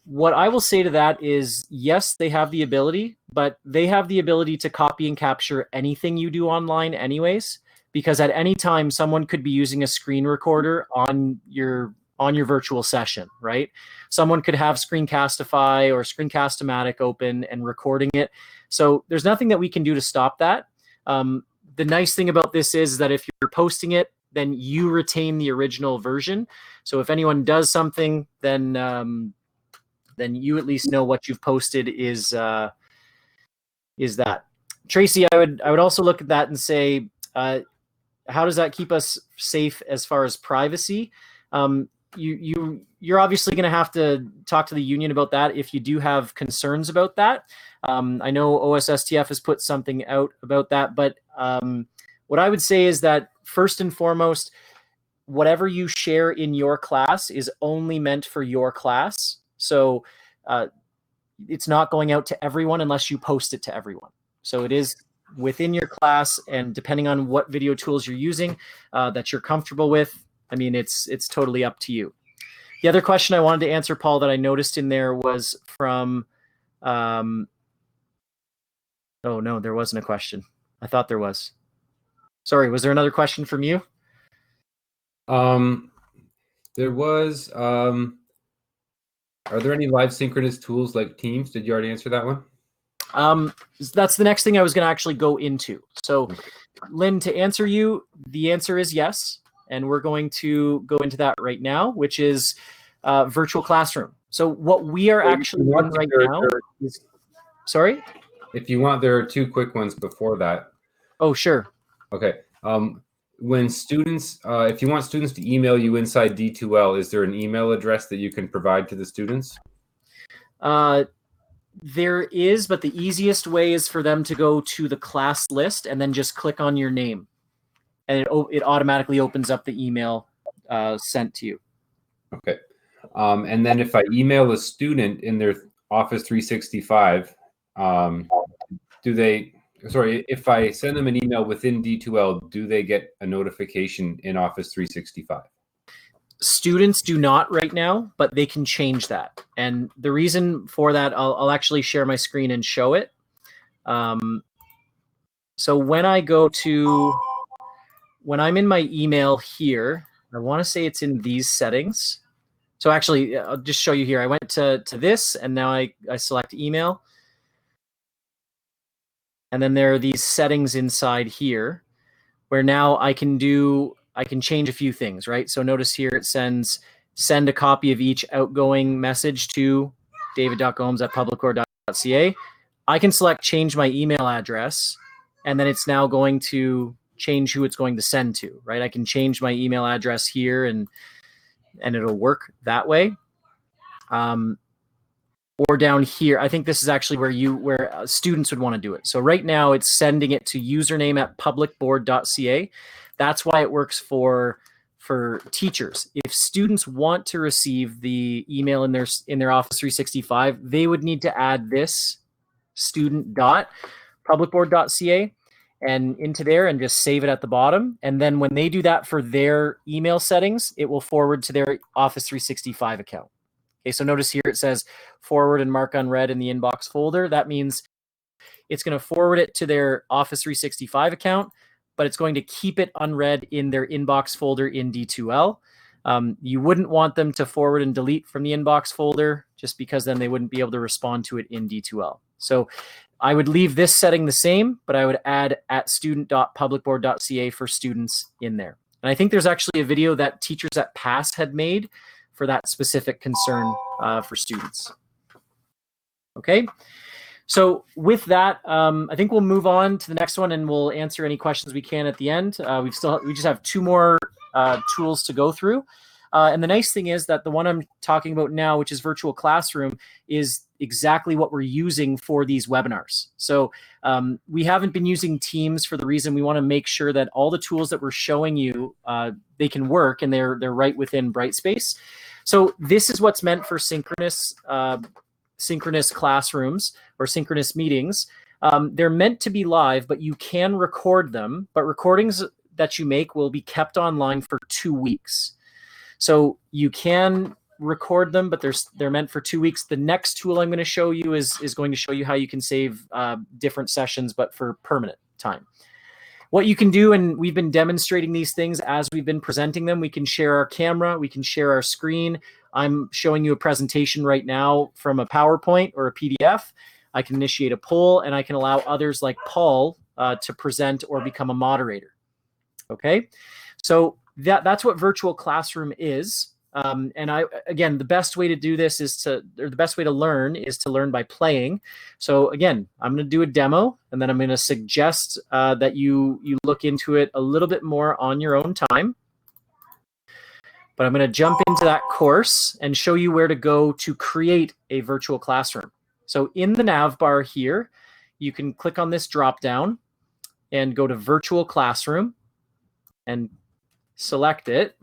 What I will say to that is, yes, they have the ability, but they have the ability to copy and capture anything you do online anyways, because at any time, someone could be using a screen recorder on your virtual session, right? Someone could have Screencastify or Screencast-O-Matic open and recording it. So there's nothing that we can do to stop that. The nice thing about this is that if you're posting it, then you retain the original version. So if anyone does something, then you at least know what you've posted is that. Tracy, I would also look at that and say, how does that keep us safe as far as privacy? You're obviously going to have to talk to the union about that if you do have concerns about that. I know OSSTF has put something out about that, but what I would say is that first and foremost, whatever you share in your class is only meant for your class. So it's not going out to everyone unless you post it to everyone. So it is within your class, and depending on what video tools you're using that you're comfortable with, I mean, it's totally up to you. The other question I wanted to answer, Paul, that I noticed in there was from, oh no, there wasn't a question. I thought there was. Sorry, was there another question from you? There was, are there any live synchronous tools like Teams? Did you already answer that one? That's the next thing I was going to actually go into. So, Lynn, to answer you, the answer is yes. And we're going to go into that right now, which is virtual classroom. So what we are actually doing right now is, sorry? If you want, there are two quick ones before that. Oh, sure. Okay. When students, if you want students to email you inside D2L, is there an email address that you can provide to the students? There is, but the easiest way is for them to go to the class list and then just click on your name. And it automatically opens up the email sent to you. Okay. And then if I email a student in their Office 365, if I send them an email within D2L, do they get a notification in Office 365? Students do not right now, but they can change that. And the reason for that, I'll actually share my screen and show it. So when I go to... When I'm in my email here, I want to say it's in these settings. So actually, I'll just show you here. I went to this, and now I select email. And then there are these settings inside here where now I can change a few things, right? So notice here it send a copy of each outgoing message to david.gomes@publicor.ca. I can select change my email address, and then it's now going to change who it's going to send to, right? I can change my email address here and it'll work that way. Or down here, I think this is actually where students would want to do it. So right now it's sending it to username@publicboard.ca. That's why it works for teachers. If students want to receive the email in their Office 365, they would need to add this student.publicboard.ca and into there and just save it at the bottom. And then when they do that for their email settings, it will forward to their Office 365 account. Okay, so notice here it says forward and mark unread in the inbox folder. That means it's going to forward it to their Office 365 account, but it's going to keep it unread in their inbox folder in D2L. You wouldn't want them to forward and delete from the inbox folder, just because then they wouldn't be able to respond to it in D2L. So I would leave this setting the same, but I would add at student.publicboard.ca for students in there. And I think there's actually a video that teachers at PASS had made for that specific concern for students. Okay. So with that, I think we'll move on to the next one, and we'll answer any questions we can at the end. We just have 2 more tools to go through. And the nice thing is that the one I'm talking about now, which is Virtual Classroom, is exactly what we're using for these webinars. So we haven't been using Teams for the reason we want to make sure that all the tools that we're showing you, they can work, and they're right within Brightspace. So this is what's meant for synchronous classrooms or synchronous meetings. They're meant to be live, but you can record them. But recordings that you make will be kept online for 2 weeks. So you can record them, but they're meant for 2 weeks. The next tool I'm going to show you is going to show you how you can save different sessions, but for permanent time. What you can do, and we've been demonstrating these things as we've been presenting them, we can share our camera, we can share our screen. I'm showing you a presentation right now from a PowerPoint or a PDF. I can initiate a poll, and I can allow others like Paul to present or become a moderator. Okay, so that's what Virtual Classroom is. And again, the best way to do this or the best way to learn is to learn by playing. So again, I'm going to do a demo, and then I'm going to suggest that you look into it a little bit more on your own time. But I'm going to jump into that course and show you where to go to create a virtual classroom. So in the nav bar here, you can click on this drop down and go to Virtual Classroom and select it.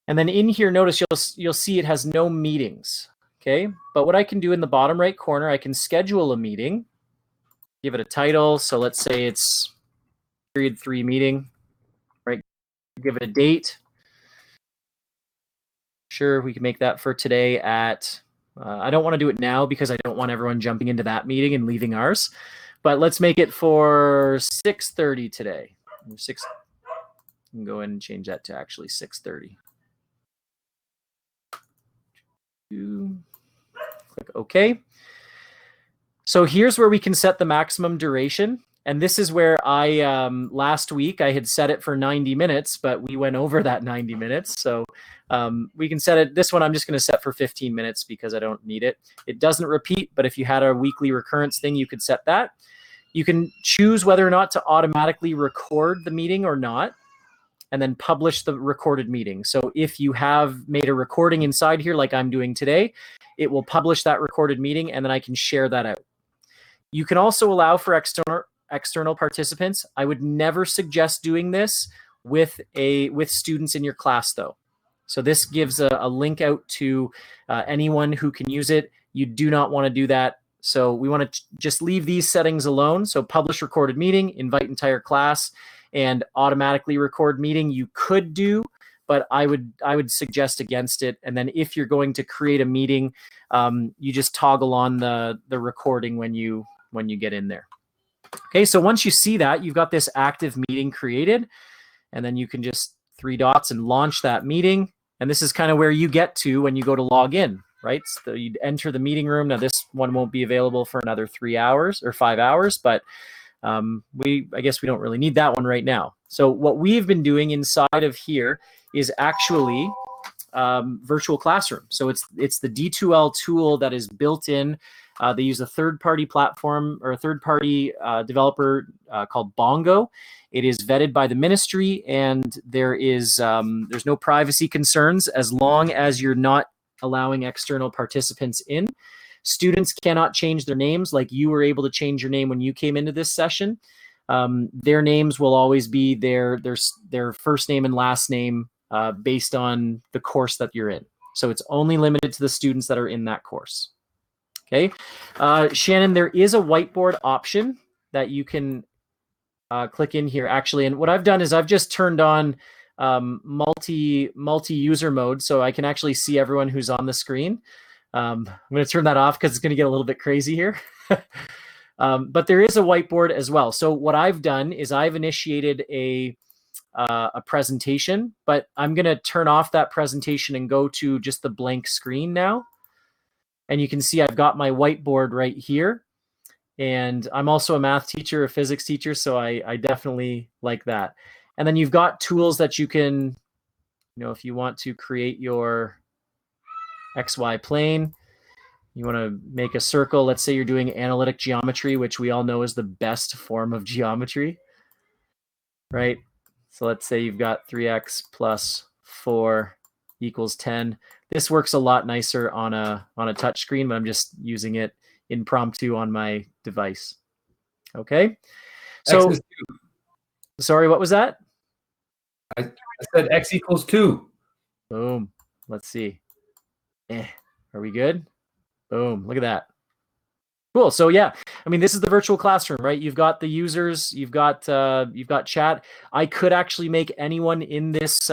And then in here, notice you'll see it has no meetings. Okay, but what I can do in the bottom right corner, I can schedule a meeting, give it a title. So let's say it's period 3 meeting, right? Give it a date. Sure, we can make that for today at, I don't want to do it now because I don't want everyone jumping into that meeting and leaving ours. But let's make it for 6:30 today. You can go in and change that to actually 6:30. Click OK. So here's where we can set the maximum duration. And this is where I, last week, I had set it for 90 minutes, but we went over that 90 minutes. So we can set it, this one I'm just going to set for 15 minutes because I don't need it. It doesn't repeat, but if you had a weekly recurrence thing, you could set that. You can choose whether or not to automatically record the meeting or not, and then publish the recorded meeting. So if you have made a recording inside here, like I'm doing today, it will publish that recorded meeting, and then I can share that out. You can also allow for external participants. I would never suggest doing this with students in your class, though. So this gives a link out to anyone who can use it. You do not want to do that. So we want to just leave these settings alone. So publish recorded meeting, invite entire class, and automatically record meeting you could do, but I would suggest against it. And then if you're going to create a meeting, you just toggle on the recording when you get in there. Okay, so once you see that, you've got this active meeting created, and then you can just 3 dots and launch that meeting. And this is kind of where you get to when you go to log in, right? So you'd enter the meeting room. Now this one won't be available for another 3 hours or 5 hours, but I guess we don't really need that one right now. So what we've been doing inside of here is actually Virtual Classroom. So it's the D2L tool that is built in. They use a third-party platform or a third-party developer called Bongo. It is vetted by the ministry, and there's no privacy concerns as long as you're not allowing external participants in. Students cannot change their names like you were able to change your name when you came into this session. Their names will always be their first name and last name based on the course that you're in. So it's only limited to the students that are in that course. Okay, Shannon, there is a whiteboard option that you can click in here actually. And what I've done is I've just turned on multi-user mode, so I can actually see everyone who's on the screen. I'm going to turn that off because it's going to get a little bit crazy here. But there is a whiteboard as well. So what I've done is I've initiated a presentation, but I'm going to turn off that presentation and go to just the blank screen now. And you can see I've got my whiteboard right here. And I'm also a math teacher, a physics teacher, so I definitely like that. And then you've got tools that you can, if you want to create your XY plane, you want to make a circle. Let's say you're doing analytic geometry, which we all know is the best form of geometry, right? So let's say you've got 3x plus 4 equals 10. This works a lot nicer on a touch screen, but I'm just using it impromptu on my device. Okay. So, sorry, what was that? I said x equals 2. Boom. Let's see. Are we good? Boom. Look at that. Cool. So yeah, I mean, this is the virtual classroom, right? You've got the users, you've got chat. I could actually make anyone in this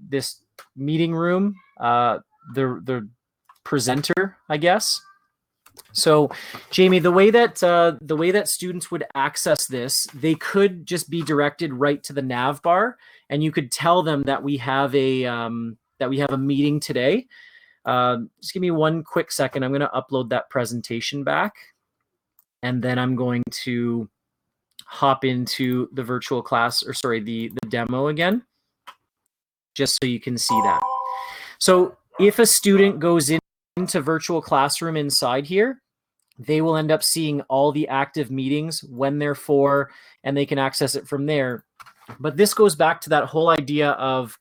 this meeting room the presenter, I guess. So, Jamie, the way that students would access this, they could just be directed right to the nav bar, and you could tell them that we have a meeting today. Just give me one quick second. I'm going to upload that presentation back, and then I'm going to hop into the virtual class, or sorry, the demo again, just so you can see that. So if a student goes into virtual classroom inside here, they will end up seeing all the active meetings, when they're for, and they can access it from there. But this goes back to that whole idea of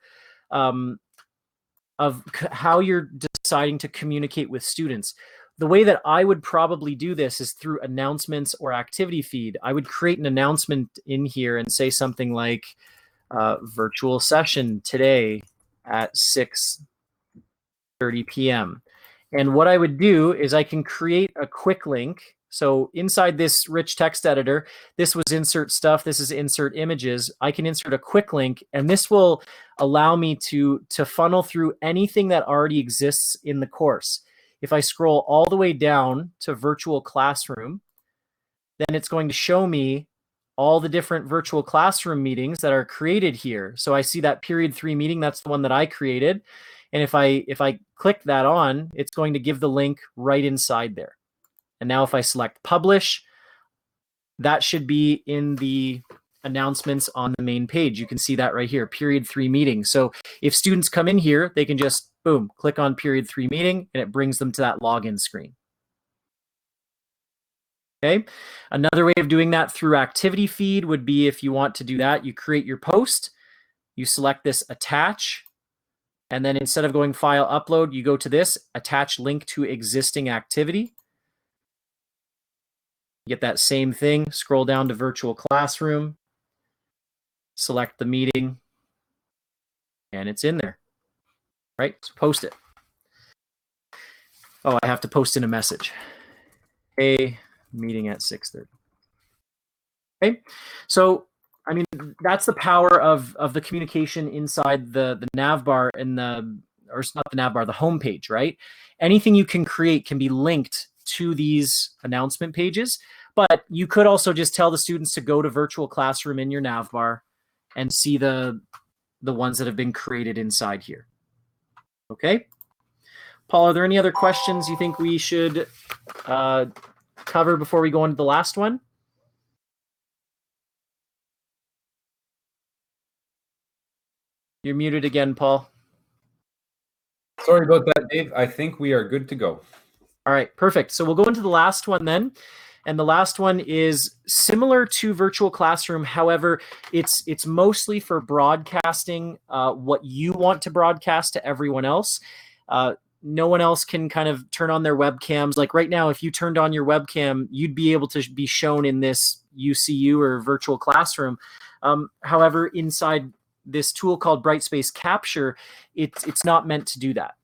how you're deciding to communicate with students. The way that I would probably do this is through announcements or activity feed. I would create an announcement in here and say something like virtual session today at 6:30 p.m. And what I would do is I can create a quick link. So inside this rich text editor, this was insert stuff, this is insert images. I can insert a quick link, and this will allow me to funnel through anything that already exists in the course. If I scroll all the way down to virtual classroom, then it's going to show me all the different virtual classroom meetings that are created here. So I see that period 3 meeting, that's the one that I created. And if I click that on, it's going to give the link right inside there. And now if I select publish, that should be in the announcements on the main page. You can see that right here, period 3 meeting. So if students come in here, they can just, boom, click on period 3 meeting, and it brings them to that login screen. Okay. Another way of doing that through activity feed would be, if you want to do that, you create your post, you select this attach, and then instead of going file upload, you go to this attach link to existing activity. Get that same thing, scroll down to virtual classroom, select the meeting, and it's in there, right? So post it. Oh, I have to post in a message. Hey, meeting at 6:30. Okay, so I mean, that's the power of the communication inside the nav bar and or it's not the nav bar, the home page, right? Anything you can create can be linked to these announcement pages, but you could also just tell the students to go to virtual classroom in your nav bar and see the ones that have been created inside here. Okay. Paul, are there any other questions you think we should cover before we go into the last one? You're muted again, Paul. Sorry about that, Dave. I think we are good to go. All right, perfect. So we'll go into the last one then. And the last one is similar to virtual classroom. However, it's mostly for broadcasting what you want to broadcast to everyone else. No one else can kind of turn on their webcams. Like right now, if you turned on your webcam, you'd be able to be shown in this UCU or virtual classroom. However, inside this tool called Brightspace Capture, it's not meant to do that.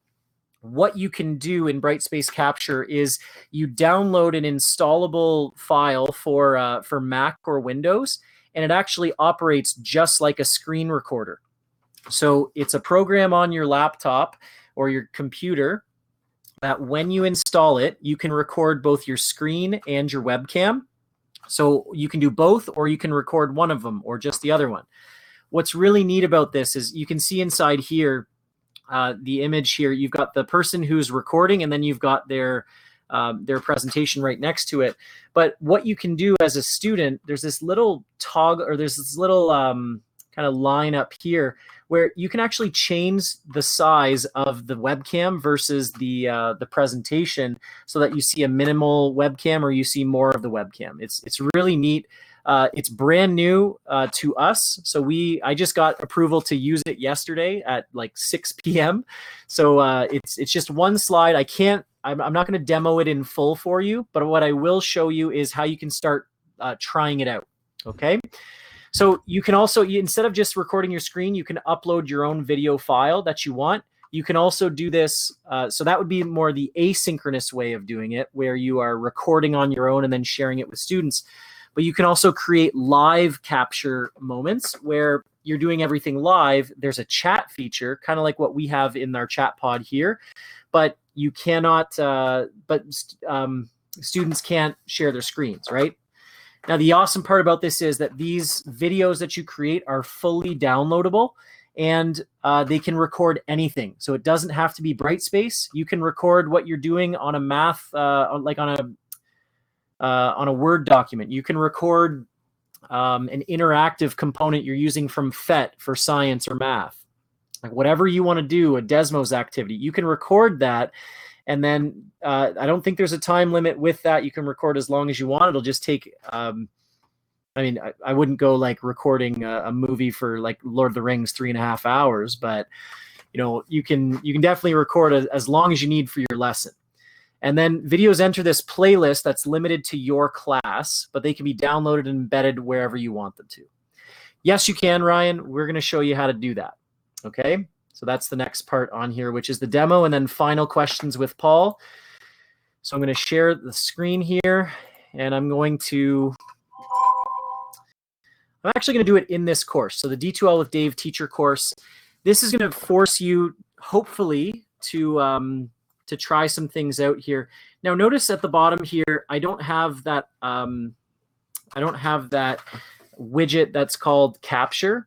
What you can do in Brightspace Capture is you download an installable file for Mac or Windows, and it actually operates just like a screen recorder. So it's a program on your laptop or your computer that when you install it, you can record both your screen and your webcam. So you can do both, or you can record one of them or just the other one. What's really neat about this is you can see inside here, the image here, you've got the person who's recording, and then you've got their presentation right next to it. But what you can do as a student, there's this little toggle, or there's this little kind of line up here where you can actually change the size of the webcam versus the presentation, so that you see a minimal webcam or you see more of the webcam. It's really neat. It's brand new to us, so I just got approval to use it yesterday at like 6 p.m. So it's just one slide. I'm not going to demo it in full for you, but what I will show you is how you can start trying it out. Okay. So you can also, instead of just recording your screen, you can upload your own video file that you want. You can also do this. So that would be more the asynchronous way of doing it, where you are recording on your own and then sharing it with students. But you can also create live capture moments where you're doing everything live. There's a chat feature, kind of like what we have in our chat pod here, but you cannot, students can't share their screens, right? Now, the awesome part about this is that these videos that you create are fully downloadable, and they can record anything. So it doesn't have to be Brightspace. You can record what you're doing on a math, like on a Word document. You can record an interactive component you're using from PhET for science or math. Like whatever you want to do, a Desmos activity, you can record that. And then I don't think there's a time limit with that. You can record as long as you want. It'll just take, I wouldn't go like recording a movie for like Lord of the Rings 3.5 hours, but you can definitely record as long as you need for your lesson. And then videos enter this playlist that's limited to your class, but they can be downloaded and embedded wherever you want them to. Yes, you can, Ryan. We're going to show you how to do that. Okay. So that's the next part on here, which is the demo, and then final questions with Paul. So I'm going to share the screen here, and I'm actually going to do it in this course. So the D2L with Dave teacher course, this is going to force you, hopefully, to try some things out here. Now, notice at the bottom here, I don't have that widget that's called capture.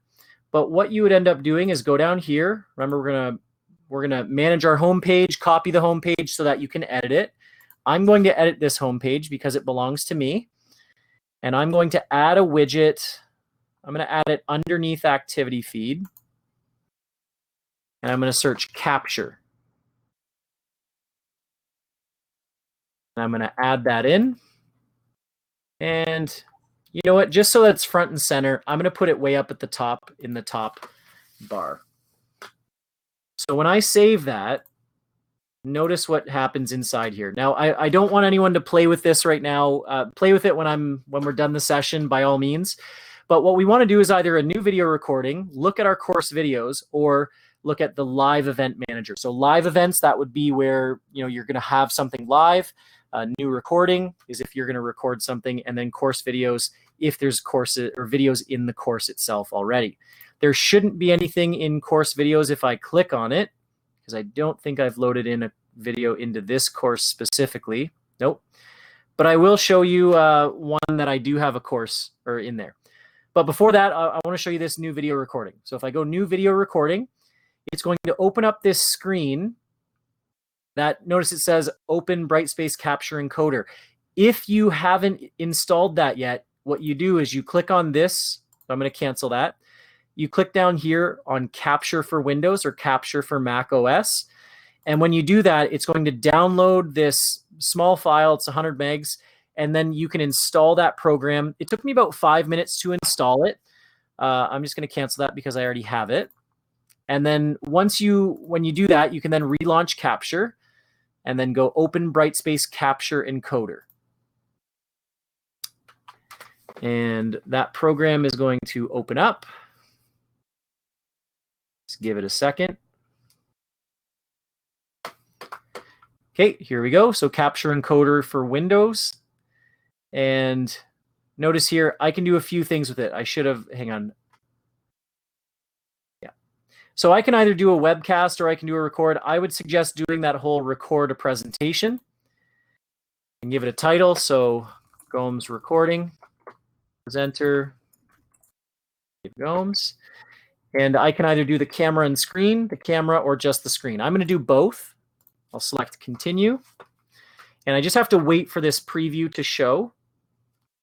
But what you would end up doing is go down here. Remember, we're gonna manage our home page, copy the home page so that you can edit it. I'm going to edit this home page because it belongs to me. And I'm going to add a widget. I'm going to add it underneath activity feed. And I'm going to search capture. And I'm going to add that in. And you know what? Just so that's front and center, I'm going to put it way up at the top in the top bar. So when I save that, notice what happens inside here. Now, I don't want anyone to play with this right now. Play with it when we're done the session, by all means. But what we want to do is either a new video recording, look at our course videos, or look at the live event manager. So live events, that would be where you're going to have something live. New recording is if you're going to record something, and then course videos if there's courses or videos in the course itself already. There shouldn't be anything in course videos if I click on it, because I don't think I've loaded in a video into this course specifically. Nope. But I will show you one that I do have a course or in there. But before that, I want to show you this new video recording. So if I go new video recording, it's going to open up this screen that, notice it says open Brightspace Capture Encoder. If you haven't installed that yet, what you do is you click on this. I'm going to cancel that. You click down here on Capture for Windows or Capture for Mac OS. And when you do that, it's going to download this small file. It's 100 megs. And then you can install that program. It took me about 5 minutes to install it. I'm just going to cancel that because I already have it. And then when you do that, you can then relaunch Capture and then go open Brightspace Capture Encoder. And that program is going to open up. Just give it a second. Okay, here we go. So Capture Encoder for Windows. And notice here, I can do a few things with it. I should have, hang on. Yeah. So I can either do a webcast or I can do a record. I would suggest doing that whole record a presentation and give it a title. So Gomes recording, presenter, Gomes. And I can either do the camera and screen, the camera, or just the screen. I'm going to do both. I'll select continue. And I just have to wait for this preview to show.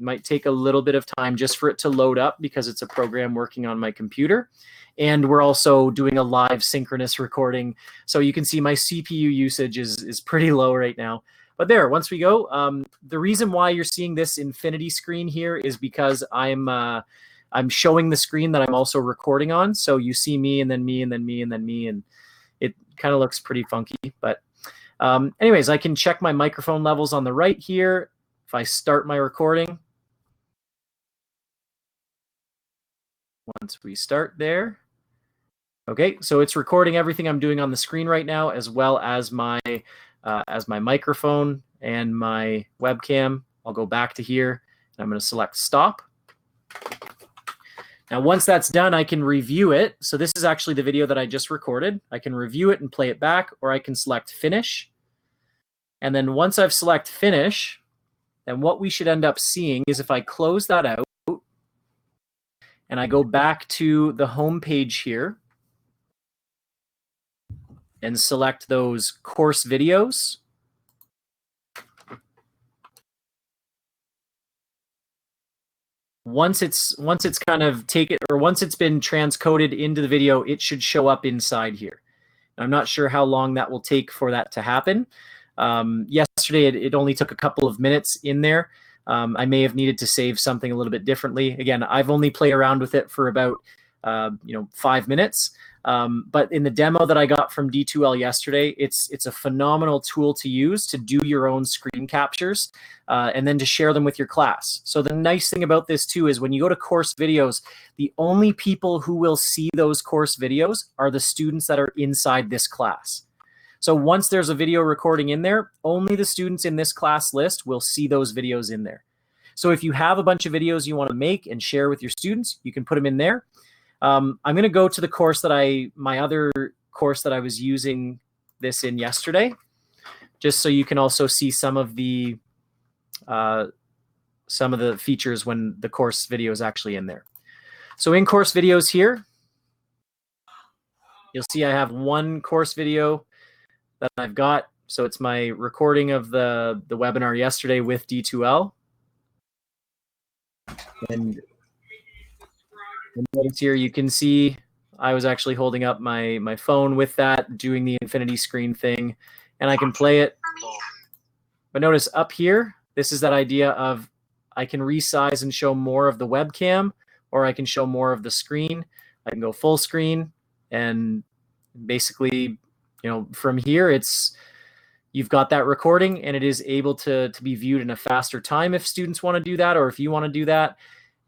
It might take a little bit of time just for it to load up because it's a program working on my computer. And we're also doing a live synchronous recording. So you can see my CPU usage is pretty low right now. But there, once we go, the reason why you're seeing this infinity screen here is because I'm showing the screen that I'm also recording on. So you see me and then me and then me and then me, and it kind of looks pretty funky. But anyways, I can check my microphone levels on the right here. If I start my recording, once we start there, okay, so it's recording everything I'm doing on the screen right now, as well as my microphone and my webcam. I'll go back to here, and I'm going to select stop. Now, once that's done, I can review it. So this is actually the video that I just recorded. I can review it and play it back, or I can select finish. And then once I've select finish, then what we should end up seeing is if I close that out and I go back to the home page here and select those course videos, once it's kind of once it's been transcoded into the video, it should show up inside here. I'm not sure how long that will take for that to happen. Yesterday, it only took a couple of minutes in there. I may have needed to save something a little bit differently. Again, I've only played around with it for about 5 minutes. But in the demo that I got from D2L yesterday, it's a phenomenal tool to use to do your own screen captures and then to share them with your class. So the nice thing about this too is when you go to course videos, the only people who will see those course videos are the students that are inside this class. So once there's a video recording in there, only the students in this class list will see those videos in there. So if you have a bunch of videos you want to make and share with your students, you can put them in there. I'm going to go to the course my other course that I was using this in yesterday, just so you can also see some of the features when the course video is actually in there. So in course videos here, you'll see I have one course video that I've got. So it's my recording of the webinar yesterday with D2L. And notice here you can see I was actually holding up my phone with that, doing the infinity screen thing, and I can play it. But notice up here, this is that idea of I can resize and show more of the webcam, or I can show more of the screen. I can go full screen, and basically, from here, you've got that recording, and it is able to be viewed in a faster time if students want to do that, or if you want to do that.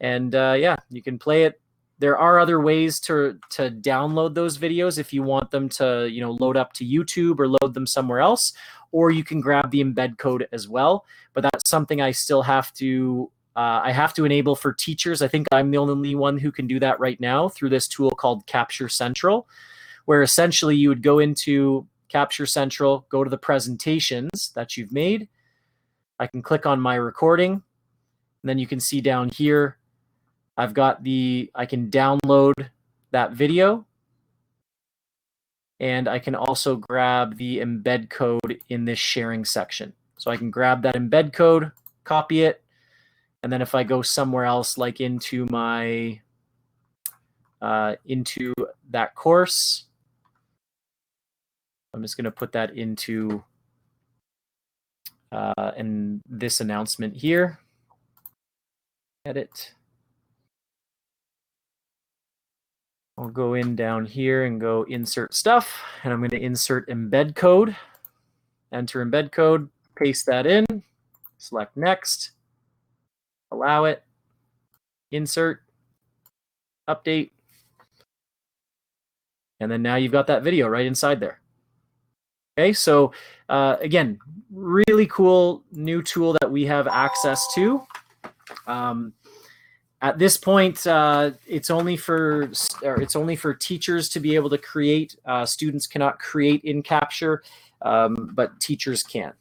And yeah, you can play it. There are other ways to download those videos if you want them to, load up to YouTube or load them somewhere else, or you can grab the embed code as well. But that's something I still have to enable for teachers. I think I'm the only one who can do that right now through this tool called Capture Central, where essentially you would go into Capture Central, go to the presentations that you've made. I can click on my recording, and then you can see down here, I can download that video, and I can also grab the embed code in this sharing section. So I can grab that embed code, copy it, and then if I go somewhere else, like into my into that course, I'm just going to put that into in this announcement here. Edit. I'll go in down here and go insert stuff, and I'm going to insert embed code, enter embed code, paste that in, select next, allow it, insert, update, and then now you've got that video right inside there. Okay, so again, really cool new tool that we have access to. At this point, it's only for teachers to be able to create. Students cannot create in Capture, but teachers can.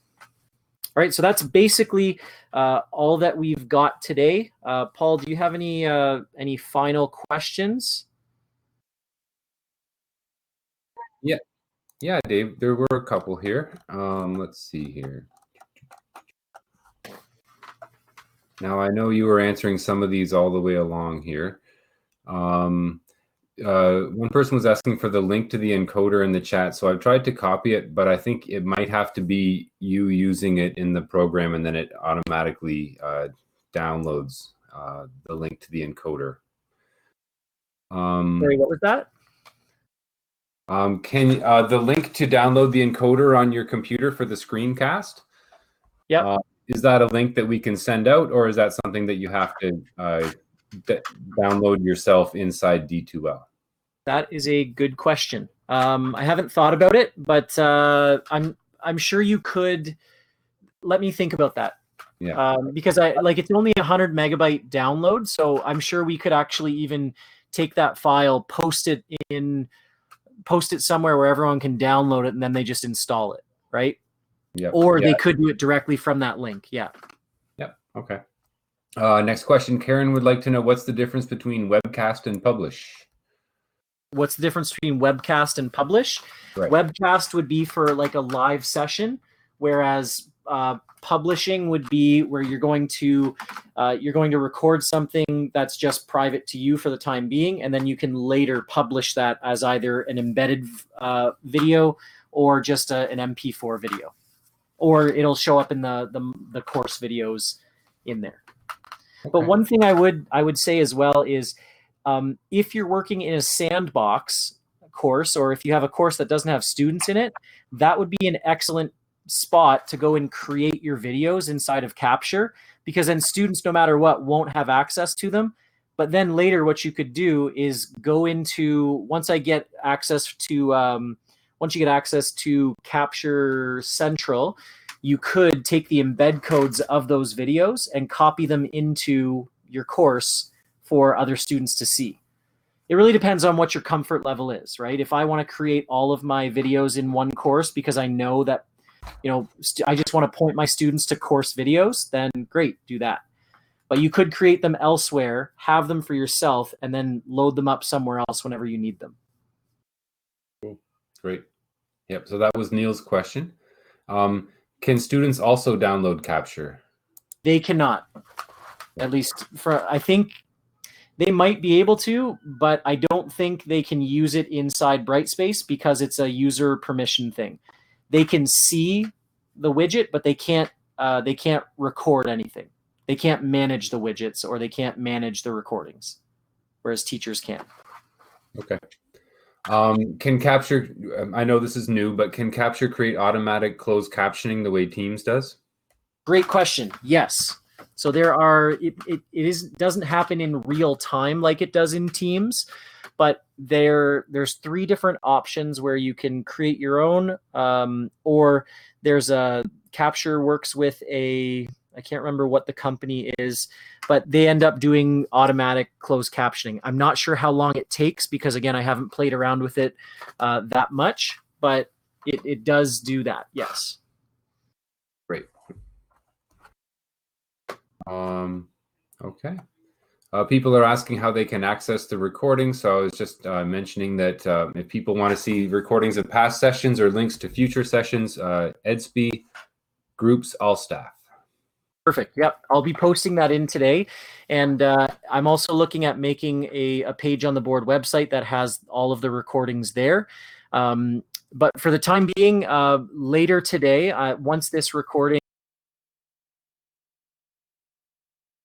All right, so that's basically all that we've got today. Paul, do you have any final questions? Yeah, Dave, there were a couple here. Let's see here. Now, I know you were answering some of these all the way along here. One person was asking for the link to the encoder in the chat, so I've tried to copy it, but I think it might have to be you using it in the program, and then it automatically downloads the link to the encoder. Sorry, what was that? Can the link to download the encoder on your computer for the screencast? Yeah. Is that a link that we can send out, or is that something that you have to download yourself inside D2L? That is a good question. I haven't thought about it, but I'm sure you could. Let me think about that. Yeah. Because it's only 100 megabyte download, so I'm sure we could actually even take that file, post it somewhere where everyone can download it, and then they just install it, right? Yeah. Or they could do it directly from that link. Yeah. Yep. Okay. Next question. Karen would like to know, what's the difference between webcast and publish? What's the difference between webcast and publish? Right. Webcast would be for like a live session, whereas publishing would be where you're going to record something that's just private to you for the time being, and then you can later publish that as either an embedded video or just an MP4 video, or it'll show up in the course videos in there. Okay. But one thing I would say as well is, if you're working in a sandbox course, or if you have a course that doesn't have students in it, that would be an excellent spot to go and create your videos inside of Capture, because then students, no matter what, won't have access to them. But then later what you could do is go into, once you get access to Capture Central, you could take the embed codes of those videos and copy them into your course for other students to see. It really depends on what your comfort level is, right? If I want to create all of my videos in one course because I know that, I just want to point my students to course videos, then great, do that. But you could create them elsewhere, have them for yourself, and then load them up somewhere else whenever you need them. Cool. Great. Yep. So that was Neil's question. Can students also download Capture? They cannot. At least I think they might be able to, but I don't think they can use it inside Brightspace because it's a user permission thing. They can see the widget, but they can't record anything. They can't manage the widgets, or they can't manage the recordings, whereas teachers can. Okay. Can Capture, I know this is new, but can Capture create automatic closed captioning the way Teams does? Great question. Yes. So it doesn't happen in real time like it does in Teams, but there's 3 different options where you can create your own, or there's a Capture works with I can't remember what the company is, but they end up doing automatic closed captioning. I'm not sure how long it takes because, again, I haven't played around with it that much, but it does do that. Yes. Great. Okay. People are asking how they can access the recording. So I was just mentioning that if people want to see recordings of past sessions or links to future sessions, EdSP, groups, all staff. Perfect. Yep. I'll be posting that in today. And I'm also looking at making a page on the board website that has all of the recordings there. But for the time being, later today, once this recording